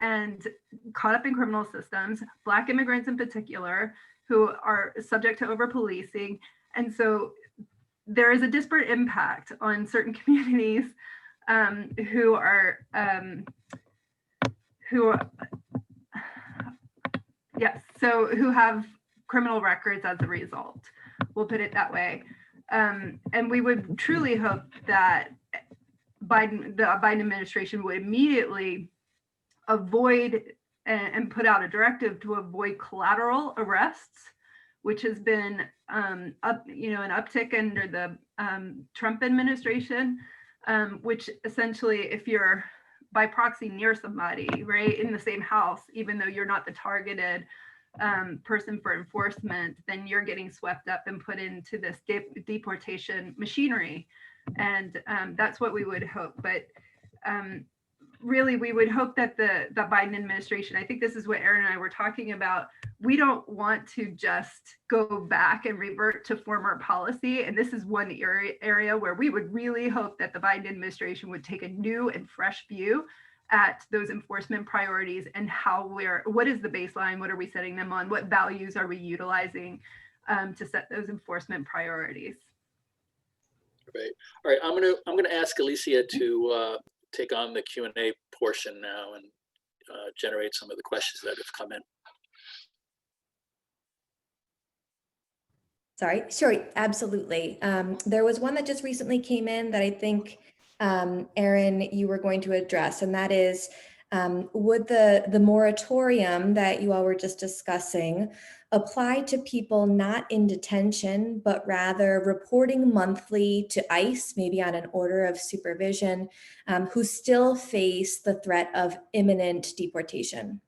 and caught up in criminal systems, Black immigrants in particular, who are subject to over-policing. And so there is a disparate impact on certain communities who have criminal records as a result. We'll put it that way. And we would truly hope that the Biden administration would immediately avoid and put out a directive to avoid collateral arrests, which has been an uptick under the Trump administration, which essentially, if you're by proxy near somebody, right, in the same house, even though you're not the targeted person for enforcement, then you're getting swept up and put into this deportation machinery. And that's what we would hope. But really, we would hope that the Biden administration, I think this is what Aaron and I were talking about, we don't want to just go back and revert to former policy. And this is one area where we would really hope that the Biden administration would take a new and fresh view at those enforcement priorities and what is the baseline, what are we setting them on, what values are we utilizing to set those enforcement priorities. Great. All right, I'm gonna ask Alicia to take on the Q&A portion now and generate some of the questions that have come in. Sorry, sure, absolutely. There was one that just recently came in that I think, Aaron, you were going to address, and that is, would the moratorium that you all were just discussing apply to people not in detention, but rather reporting monthly to ICE, maybe on an order of supervision, who still face the threat of imminent deportation?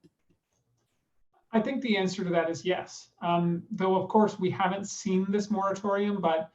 I think the answer to that is yes. Though, of course, we haven't seen this moratorium, but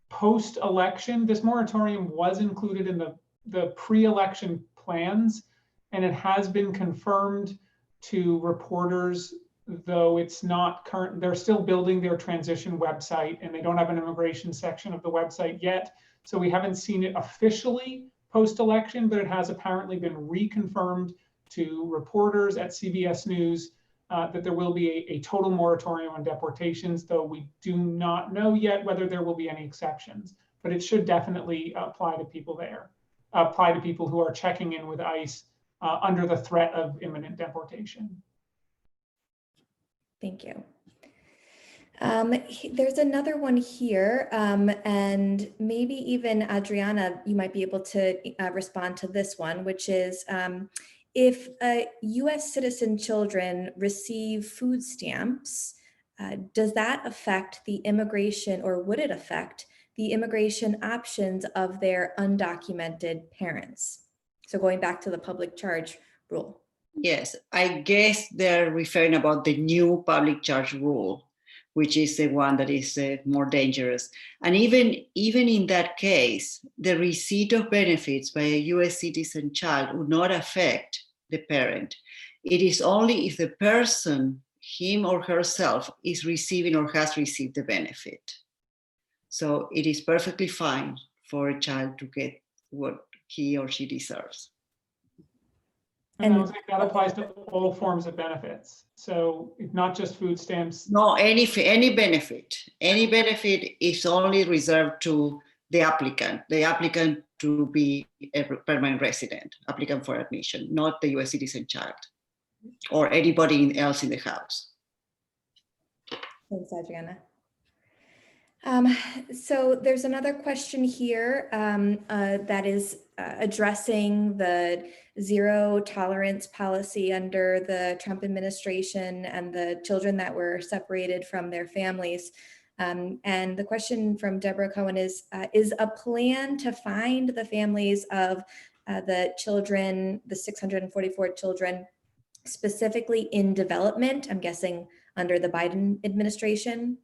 post-election, this moratorium was included in the pre-election plans, and it has been confirmed to reporters, though it's not current. They're still building their transition website, and they don't have an immigration section of the website yet. So we haven't seen it officially post-election, but it has apparently been reconfirmed to reporters at CBS News that there will be a total moratorium on deportations, though we do not know yet whether there will be any exceptions. But it should definitely apply to people who are checking in with ICE under the threat of imminent deportation. Thank you. There's another one here, and maybe even Adriana, you might be able to respond to this one, which is, if US citizen children receive food stamps, does that affect the immigration, or would it affect the immigration options of their undocumented parents? So going back to the public charge rule. Yes, I guess they're referring about the new public charge rule, which is the one that is more dangerous. And even in that case, the receipt of benefits by a US citizen child would not affect the parent. It is only if the person, him or herself, is receiving or has received the benefit. So it is perfectly fine for a child to get what he or she deserves. And I was like, that applies to all forms of benefits. So not just food stamps. No, any benefit. Any benefit is only reserved to the applicant to be a permanent resident, applicant for admission, not the US citizen child or anybody else in the house. Thanks, Adriana. So there's another question here that is addressing the zero tolerance policy under the Trump administration and the children that were separated from their families. And the question from Deborah Cohen is a plan to find the families of the children, the 644 children, specifically in development, I'm guessing under the Biden administration?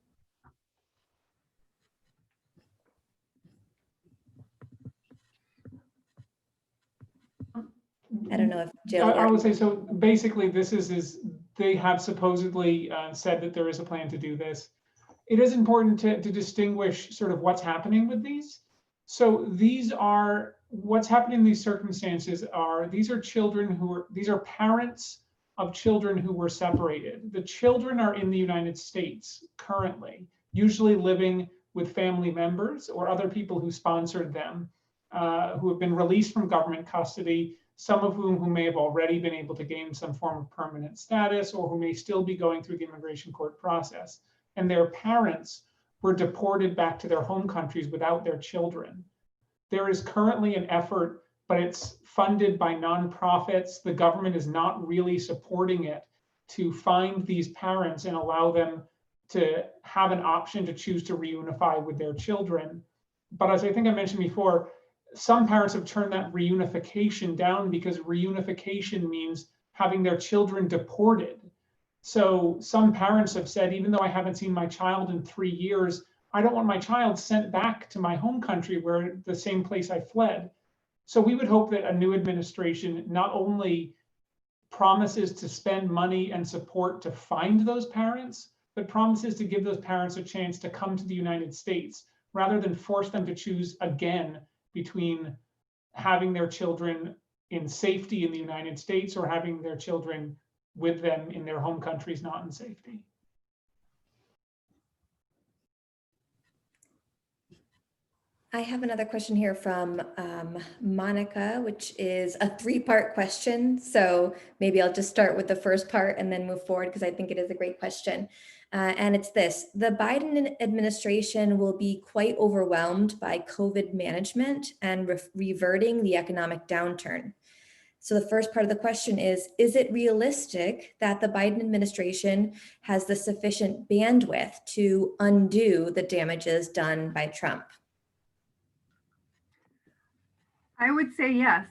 I don't know if Jill. I would say, so basically this is they have supposedly said that there is a plan to do this. It is important to distinguish sort of what's happening with these. So what's happening in these circumstances these are children these are parents of children who were separated. The children are in the United States currently, usually living with family members or other people who sponsored them, who have been released from government custody, some of whom may have already been able to gain some form of permanent status or who may still be going through the immigration court process. And their parents were deported back to their home countries without their children. There is currently an effort, but it's funded by nonprofits. The government is not really supporting it, to find these parents and allow them to have an option to choose to reunify with their children. But as I think I mentioned before, some parents have turned that reunification down because reunification means having their children deported. So some parents have said, even though I haven't seen my child in 3 years, I don't want my child sent back to my home country, where the same place I fled. So we would hope that a new administration not only promises to spend money and support to find those parents, but promises to give those parents a chance to come to the United States, rather than force them to choose again between having their children in safety in the United States or having their children with them in their home countries not in safety. I have another question here from Monica, which is a 3-part question. So maybe I'll just start with the first part and then move forward, because I think it is a great question. And it's this: the Biden administration will be quite overwhelmed by COVID management and reverting the economic downturn. So the first part of the question is it realistic that the Biden administration has the sufficient bandwidth to undo the damages done by Trump? I would say yes.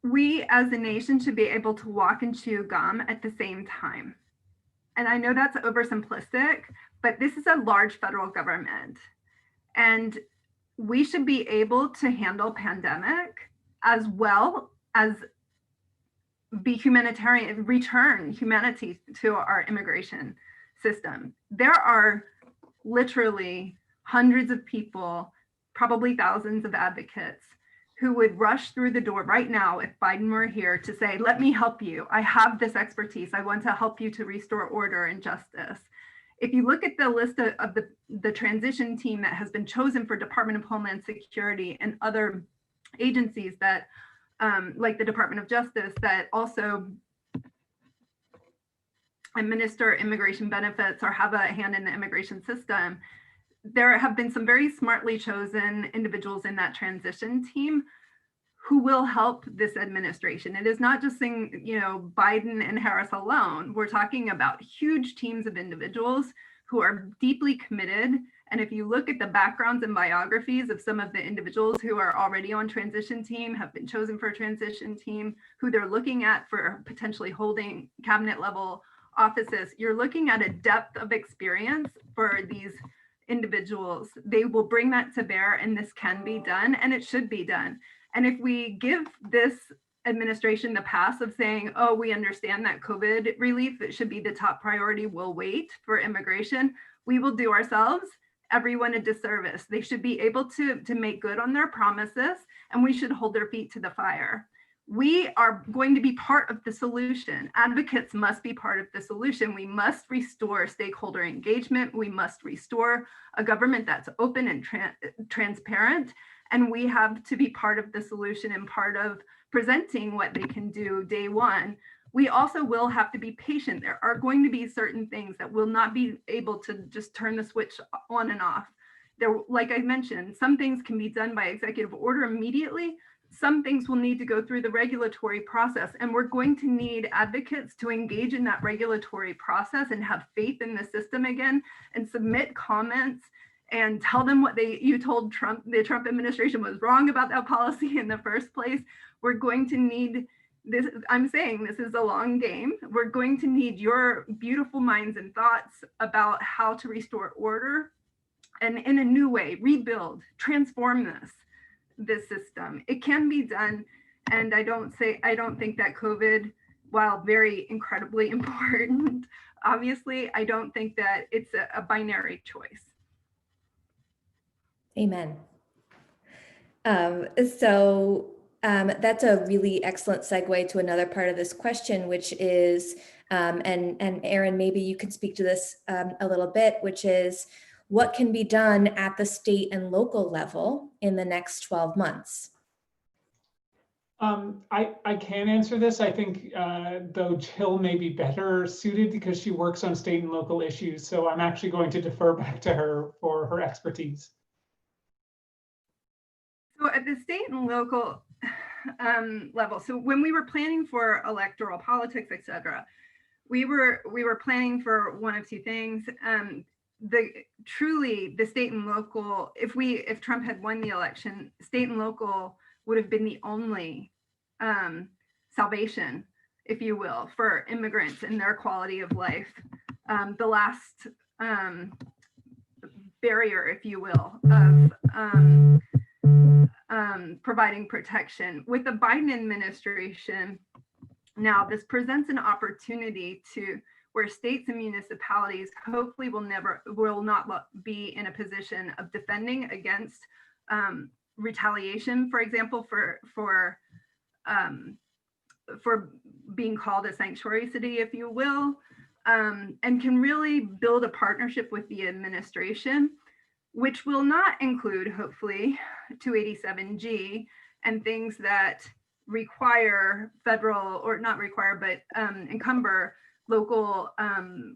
We as a nation should be able to walk and chew gum at the same time. And I know that's oversimplistic, but this is a large federal government. And we should be able to handle pandemic as well as be humanitarian, return humanity to our immigration system. There are literally hundreds of people, probably thousands of advocates, who would rush through the door right now if Biden were here to say, let me help you. I have this expertise. I want to help you to restore order and justice. If you look at the list of the transition team that has been chosen for Department of Homeland Security and other agencies that, like the Department of Justice, that also administer immigration benefits or have a hand in the immigration system, there have been some very smartly chosen individuals in that transition team who will help this administration. It is not just saying, Biden and Harris alone. We're talking about huge teams of individuals who are deeply committed. And if you look at the backgrounds and biographies of some of the individuals who are already on transition team, have been chosen for a transition team, who they're looking at for potentially holding cabinet level offices, you're looking at a depth of experience for these individuals. They will bring that to bear, and this can be done, and it should be done. And if we give this administration in the past of saying, oh, we understand that COVID relief, it should be the top priority, we'll wait for immigration. We will do ourselves, everyone, a disservice. They should be able to make good on their promises, and we should hold their feet to the fire. We are going to be part of the solution. Advocates must be part of the solution. We must restore stakeholder engagement. We must restore a government that's open and transparent. And we have to be part of the solution and part of presenting what they can do day one. We also will have to be patient. There are going to be certain things that will not be able to just turn the switch on and off. There, like I mentioned, some things can be done by executive order immediately. Some things will need to go through the regulatory process, and we're going to need advocates to engage in that regulatory process and have faith in the system again and submit comments and tell them what you told the Trump administration was wrong about that policy in the first place. We're going to need this. I'm saying this is a long game. We're going to need your beautiful minds and thoughts about how to restore order and in a new way, rebuild, transform this system. It can be done. And I don't think that COVID, while very incredibly important, obviously, I don't think that it's a binary choice. Amen. That's a really excellent segue to another part of this question, which is, and Erin, maybe you can speak to this a little bit, which is what can be done at the state and local level in the next 12 months? I can answer this. I think, though Jill may be better suited because she works on state and local issues. So I'm actually going to defer back to her for her expertise. So at the state and local level, so when we were planning for electoral politics, et cetera, we were planning for one of two things. Truly the state and local, if Trump had won the election, state and local would have been the only salvation, if you will, for immigrants and their quality of life. The last barrier, if you will, of providing protection. With the Biden administration, now this presents an opportunity where states and municipalities hopefully will not be in a position of defending against retaliation, for example, for being called a sanctuary city, if you will, and can really build a partnership with the administration, which will not include, hopefully, 287G and things that require federal, or not require, but encumber local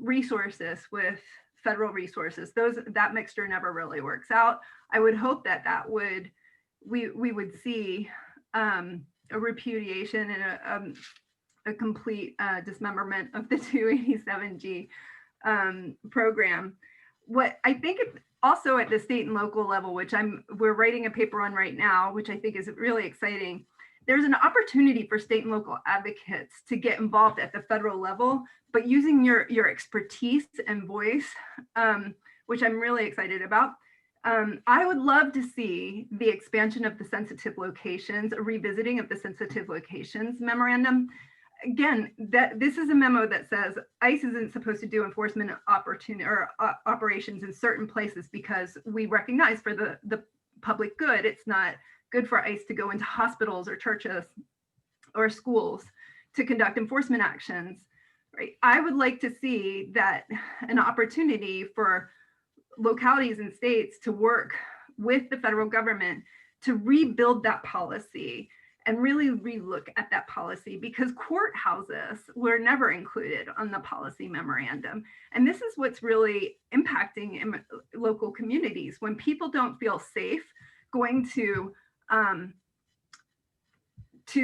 resources with federal resources. That mixture never really works out. I would hope that we would see a repudiation and a complete dismemberment of the 287G program. What I think also at the state and local level, which we're writing a paper on right now, which I think is really exciting, there's an opportunity for state and local advocates to get involved at the federal level, but using your expertise and voice, which I'm really excited about. I would love to see the expansion of the sensitive locations, a revisiting of the sensitive locations memorandum. Again, this is a memo that says ICE isn't supposed to do enforcement operations in certain places because we recognize for the public good, it's not good for ICE to go into hospitals or churches or schools to conduct enforcement actions, right? I would like to see that an opportunity for localities and states to work with the federal government to rebuild that policy and really relook at that policy, because courthouses were never included on the policy memorandum. And this is what's really impacting local communities. When people don't feel safe going to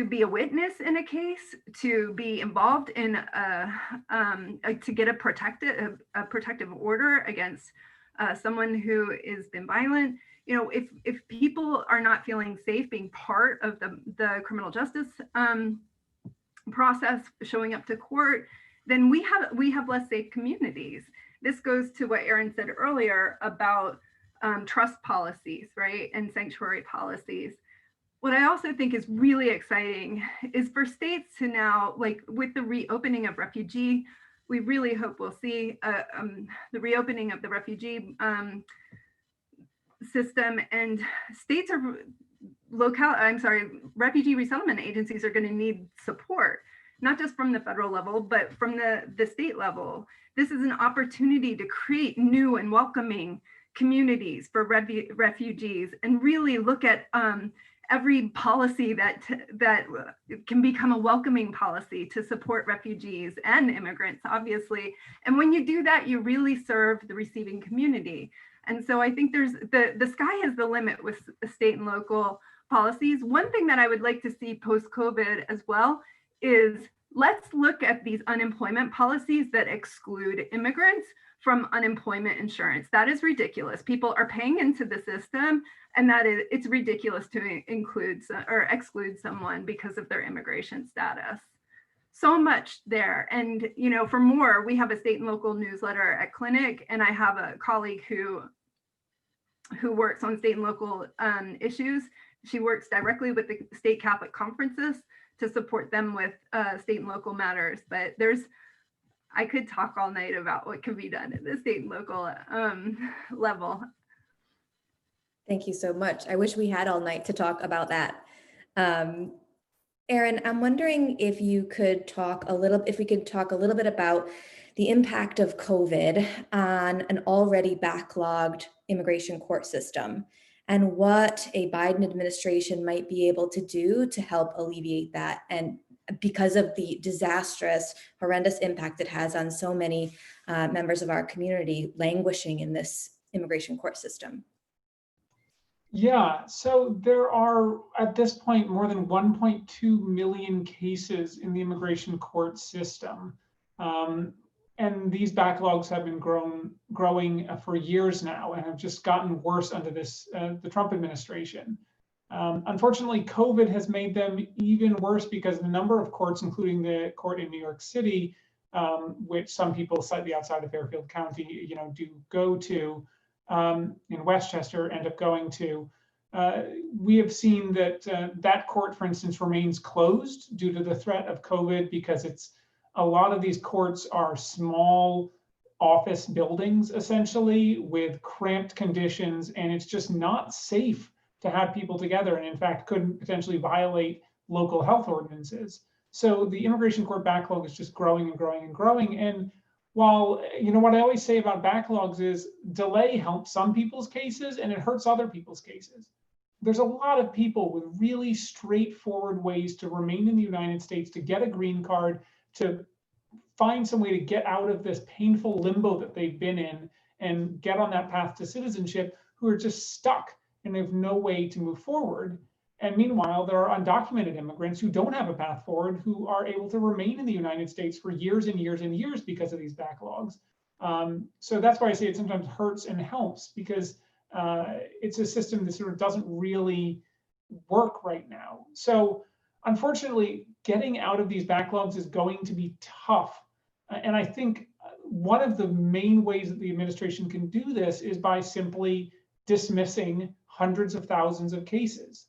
be a witness in a case, to be involved in to get a protective order against someone who has been violent. You know, if people are not feeling safe being part of the criminal justice process, showing up to court, then we have less safe communities. This goes to what Erin said earlier about trust policies, right, and sanctuary policies. what I also think is really exciting is for states to now, like with the reopening of refugee, we really hope we'll see the reopening of the refugee system, and states are refugee resettlement agencies are going to need support, not just from the federal level, but from the state level. This is an opportunity to create new and welcoming communities for refugees and really look at every policy that can become a welcoming policy to support refugees and immigrants, obviously. And when you do that, you really serve the receiving community. And so I think there's the sky is the limit with state and local policies. One thing that I would like to see post-COVID as well is let's look at these unemployment policies that exclude immigrants from unemployment insurance. That is ridiculous. People are paying into the system, and it's ridiculous to include or exclude someone because of their immigration status. So much there. And for more, we have a state and local newsletter at Clinic, and I have a colleague who works on state and local issues. She works directly with the state Catholic conferences to support them with state and local matters. But I could talk all night about what can be done at the state and local level. Thank you so much. I wish we had all night to talk about that. Erin, I'm wondering if we could talk a little bit about the impact of COVID on an already backlogged immigration court system and what a Biden administration might be able to do to help alleviate that, and because of the disastrous, horrendous impact it has on so many members of our community languishing in this immigration court system. Yeah, so there are at this point more than 1.2 million cases in the immigration court system. And these backlogs have been growing for years now and have just gotten worse under the Trump administration. Unfortunately, COVID has made them even worse because the number of courts, including the court in New York City, which some people slightly outside of Fairfield County, do go to, in Westchester, end up going to. We have seen that that court, for instance, remains closed due to the threat of COVID because a lot of these courts are small office buildings, essentially, with cramped conditions, and it's just not safe to have people together, and in fact could potentially violate local health ordinances. So the immigration court backlog is just growing and growing and growing. And while, what I always say about backlogs is delay helps some people's cases and it hurts other people's cases. There's a lot of people with really straightforward ways to remain in the United States, to get a green card, to find some way to get out of this painful limbo that they've been in and get on that path to citizenship, who are just stuck and they have no way to move forward. And meanwhile, there are undocumented immigrants who don't have a path forward, who are able to remain in the United States for years and years and years because of these backlogs. So that's why I say it sometimes hurts and helps, because it's a system that sort of doesn't really work right now. So unfortunately, getting out of these backlogs is going to be tough. And I think one of the main ways that the administration can do this is by simply dismissing hundreds of thousands of cases.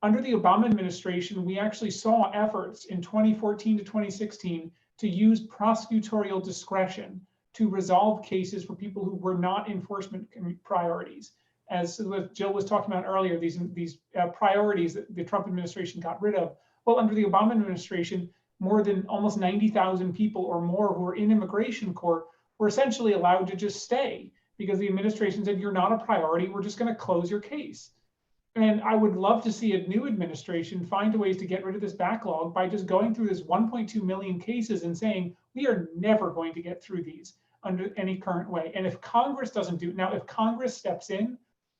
Under the Obama administration, we actually saw efforts in 2014 to 2016 to use prosecutorial discretion to resolve cases for people who were not enforcement priorities. As Jill was talking about earlier, these priorities that the Trump administration got rid of. Well, under the Obama administration, more than almost 90,000 people or more who were in immigration court were essentially allowed to just stay because the administration said, you're not a priority, we're just going to close your case. And I would love to see a new administration find ways to get rid of this backlog by just going through this 1.2 million cases and saying, we are never going to get through these under any current way. And if Congress doesn't do, now if Congress steps in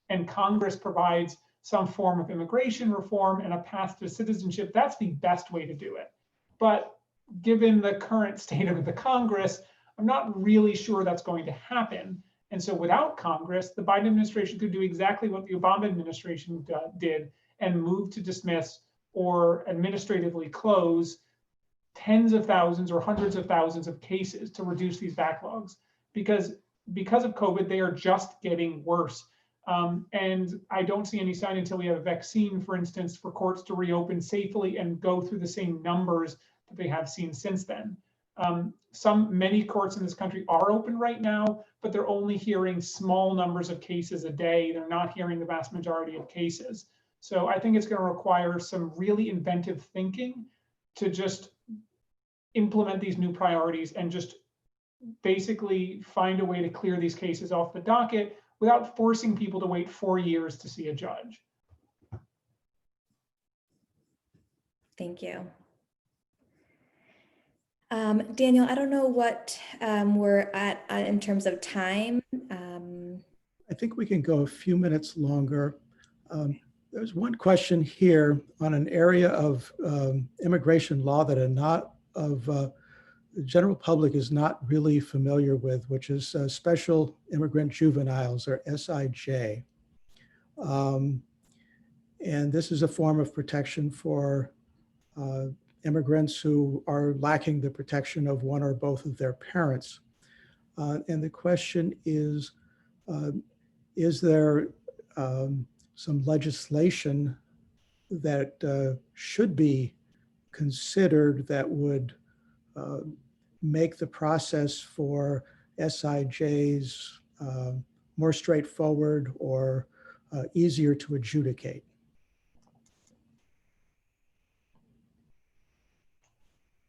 and Congress provides some form of immigration reform and a path to citizenship, that's the best way to do it. But given the current state of the Congress, I'm not really sure that's going to happen. And so without Congress, the Biden administration could do exactly what the Obama administration did and move to dismiss or administratively close tens of thousands or hundreds of thousands of cases to reduce these backlogs. Because of COVID, they are just getting worse. And I don't see any sign until we have a vaccine, for instance, for courts to reopen safely and go through the same numbers that they have seen since then. Many courts in this country are open right now, but they're only hearing small numbers of cases a day. They're not hearing the vast majority of cases. So I think it's going to require some really inventive thinking to just implement these new priorities and just basically find a way to clear these cases off the docket without forcing people to wait 4 years to see a judge. Thank you. Daniel, I don't know what we're at in terms of time. I think we can go a few minutes longer. There's one question here on an area of immigration law that the general public is not really familiar with, which is special immigrant juveniles, or SIJ. And this is a form of protection for immigrants who are lacking the protection of one or both of their parents. And the question is there some legislation that should be considered that would make the process for SIJs more straightforward or easier to adjudicate?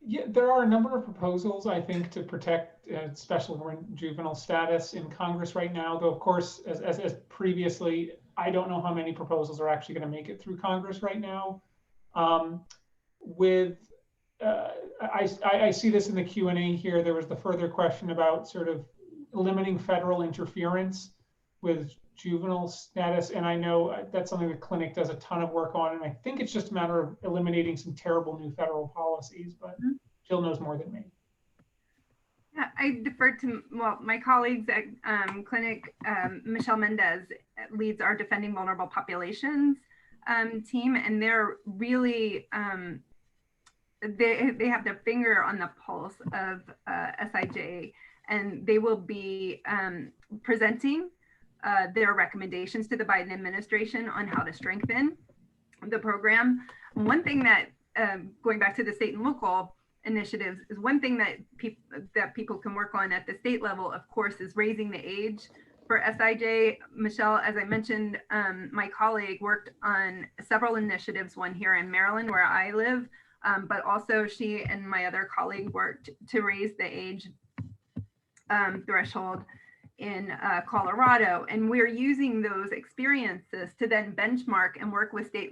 Yeah, there are a number of proposals, I think, to protect special juvenile status in Congress right now, though, of course, as previously, I don't know how many proposals are actually going to make it through Congress right now. I see this in the Q&A here. There was the further question about sort of limiting federal interference with juvenile status. And I know that's something the clinic does a ton of work on. And I think it's just a matter of eliminating some terrible new federal policies, but Jill knows more than me. Yeah, I defer to, well, my colleagues at clinic. Michelle Mendez leads our Defending Vulnerable Populations team, and they're really, they have their finger on the pulse of SIJ, and they will be presenting their recommendations to the Biden administration on how to strengthen the program. One thing that, going back to the state and local initiatives, is one thing that people can work on at the state level, of course, is raising the age for SIJ. Michelle, as I mentioned, my colleague worked on several initiatives, one here in Maryland where I live, but also she and my other colleague worked to raise the age threshold in Colorado. And we're using those experiences to then benchmark and work with state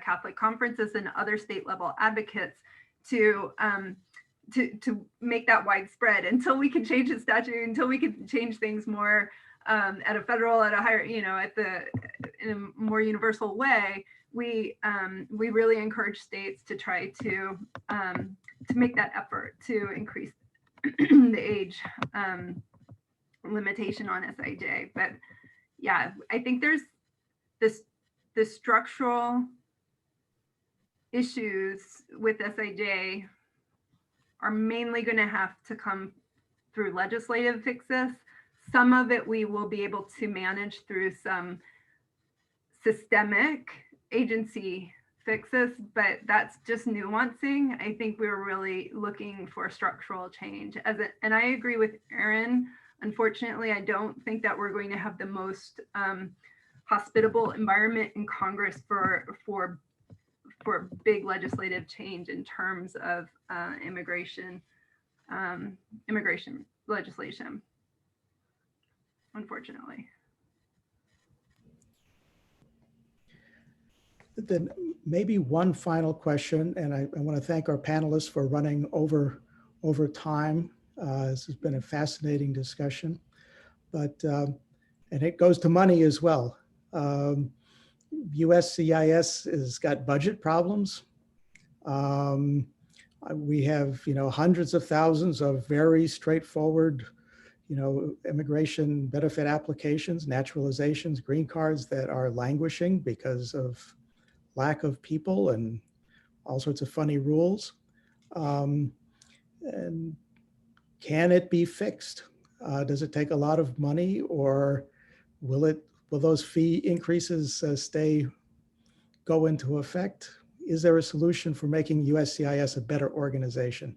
Catholic conferences and other state level advocates to make that widespread until we can change the statute, until we can change things more at a federal, at a higher, in a more universal way. We really encourage states to try to make that effort to increase the age limitation on SIJ. But yeah, I think there's the structural issues with SIJ are mainly going to have to come through legislative fixes. Some of it we will be able to manage through some systemic agency fixes, but that's just nuancing. I think we're really looking for structural change. And I agree with Erin. Unfortunately, I don't think that we're going to have the most hospitable environment in Congress for big legislative change in terms of immigration legislation, unfortunately. Then maybe one final question, and I want to thank our panelists for running over time. This has been a fascinating discussion, but and it goes to money as well. USCIS has got budget problems. We have, hundreds of thousands of very straightforward, immigration benefit applications, naturalizations, green cards that are languishing because of lack of people and all sorts of funny rules. And can it be fixed? Does it take a lot of money, or will it will those fee increases go into effect? Is there a solution for making USCIS a better organization?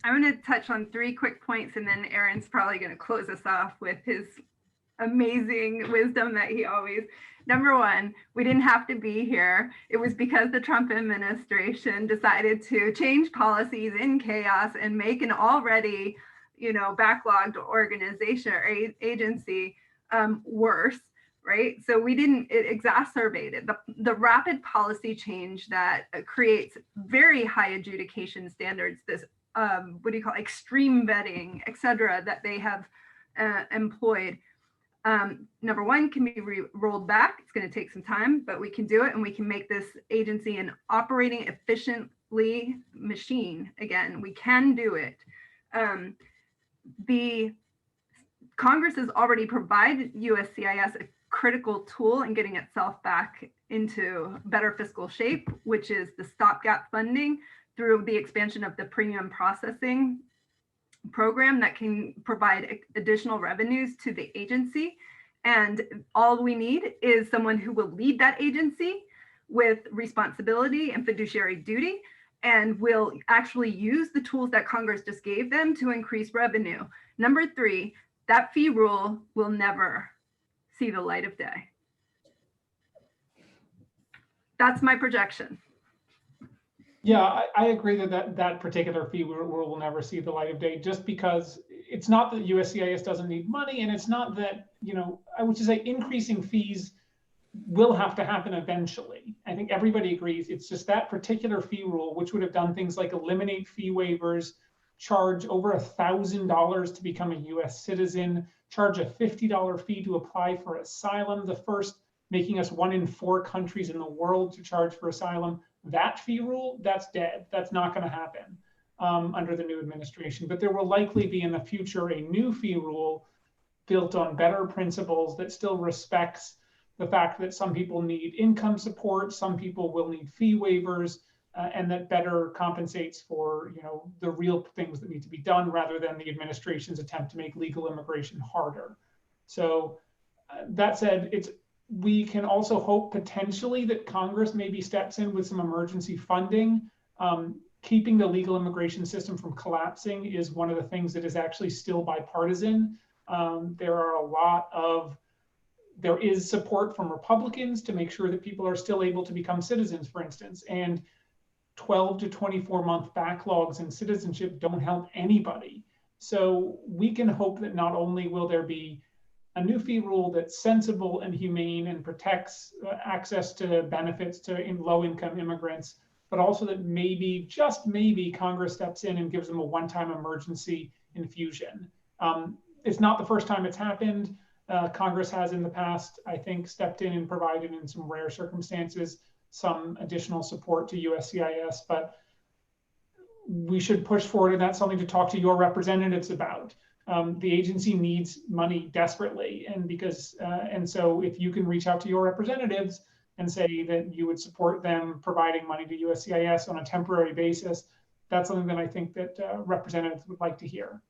I'm going to touch on 3 quick points, and then Aaron's probably going to close us off with his amazing wisdom that he always. Number 1, we didn't have to be here. It was because the Trump administration decided to change policies in chaos and make an already, backlogged organization or agency worse, right? So it exacerbated the rapid policy change that creates very high adjudication standards, this extreme vetting, et cetera, that they have employed. Number 1 can be rolled back. It's going to take some time, but we can do it, and we can make this agency an operating efficiently machine. Again, we can do it. The Congress has already provided USCIS a critical tool in getting itself back into better fiscal shape, which is the stopgap funding through the expansion of the premium processing program that can provide additional revenues to the agency. And all we need is someone who will lead that agency with responsibility and fiduciary duty, and will actually use the tools that Congress just gave them to increase revenue. Number 3, that fee rule will never see the light of day. That's my projection. Yeah, I agree that particular fee rule will never see the light of day, just because it's not that USCIS doesn't need money, and it's not that, I would just say increasing fees will have to happen eventually. I think everybody agrees. It's just that particular fee rule, which would have done things like eliminate fee waivers, charge over $1,000 to become a US citizen, charge a $50 fee to apply for asylum, the first making us 1 in 4 countries in the world to charge for asylum. That fee rule, that's dead. That's not going to happen under the new administration. But there will likely be in the future a new fee rule built on better principles that still respects the fact that some people need income support, some people will need fee waivers, and that better compensates for the real things that need to be done, rather than the administration's attempt to make legal immigration harder. So that said, we can also hope potentially that Congress maybe steps in with some emergency funding. Keeping the legal immigration system from collapsing is one of the things that is actually still bipartisan. There is support from Republicans to make sure that people are still able to become citizens, for instance, and 12 to 24 month backlogs in citizenship don't help anybody. So we can hope that not only will there be a new fee rule that's sensible and humane and protects access to benefits to low-income immigrants, but also that maybe, just maybe, Congress steps in and gives them a one-time emergency infusion. It's not the first time it's happened. Congress has in the past, I think, stepped in and provided, in some rare circumstances, some additional support to USCIS, but we should push forward, and that's something to talk to your representatives about. The agency needs money desperately, and so if you can reach out to your representatives and say that you would support them providing money to USCIS on a temporary basis, that's something that I think that representatives would like to hear.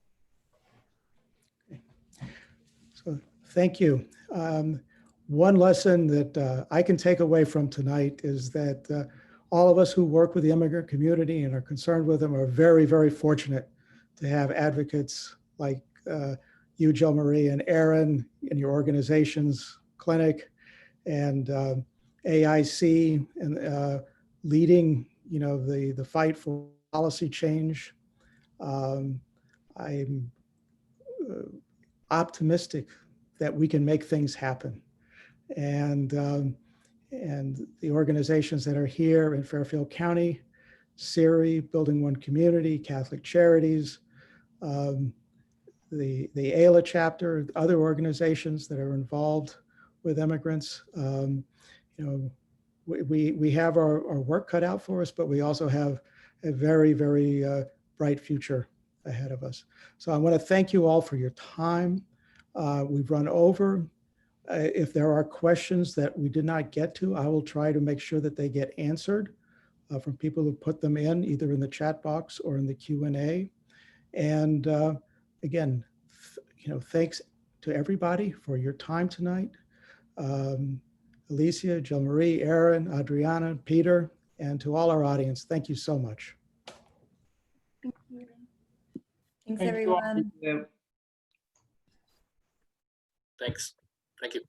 So thank you. One lesson that I can take away from tonight is that all of us who work with the immigrant community and are concerned with them are very, very fortunate to have advocates like you, Joe Marie, and Aaron in your organization's clinic, and AIC, and leading, the fight for policy change. I'm optimistic that we can make things happen, and the organizations that are here in Fairfield County, SERI, Building One Community, Catholic Charities, the AILA chapter, other organizations that are involved with immigrants. We have our work cut out for us, but we also have a very, very bright future ahead of us. So I want to thank you all for your time. We've run over. If there are questions that we did not get to, I will try to make sure that they get answered from people who put them in, either in the chat box or in the Q&A. And again, thanks to everybody for your time tonight. Alicia, Jill Marie, Aaron, Adriana, Peter, and to all our audience, thank you so much. Thank you. Thanks, Thank you all. everyone. Yeah. Thanks. Thank you.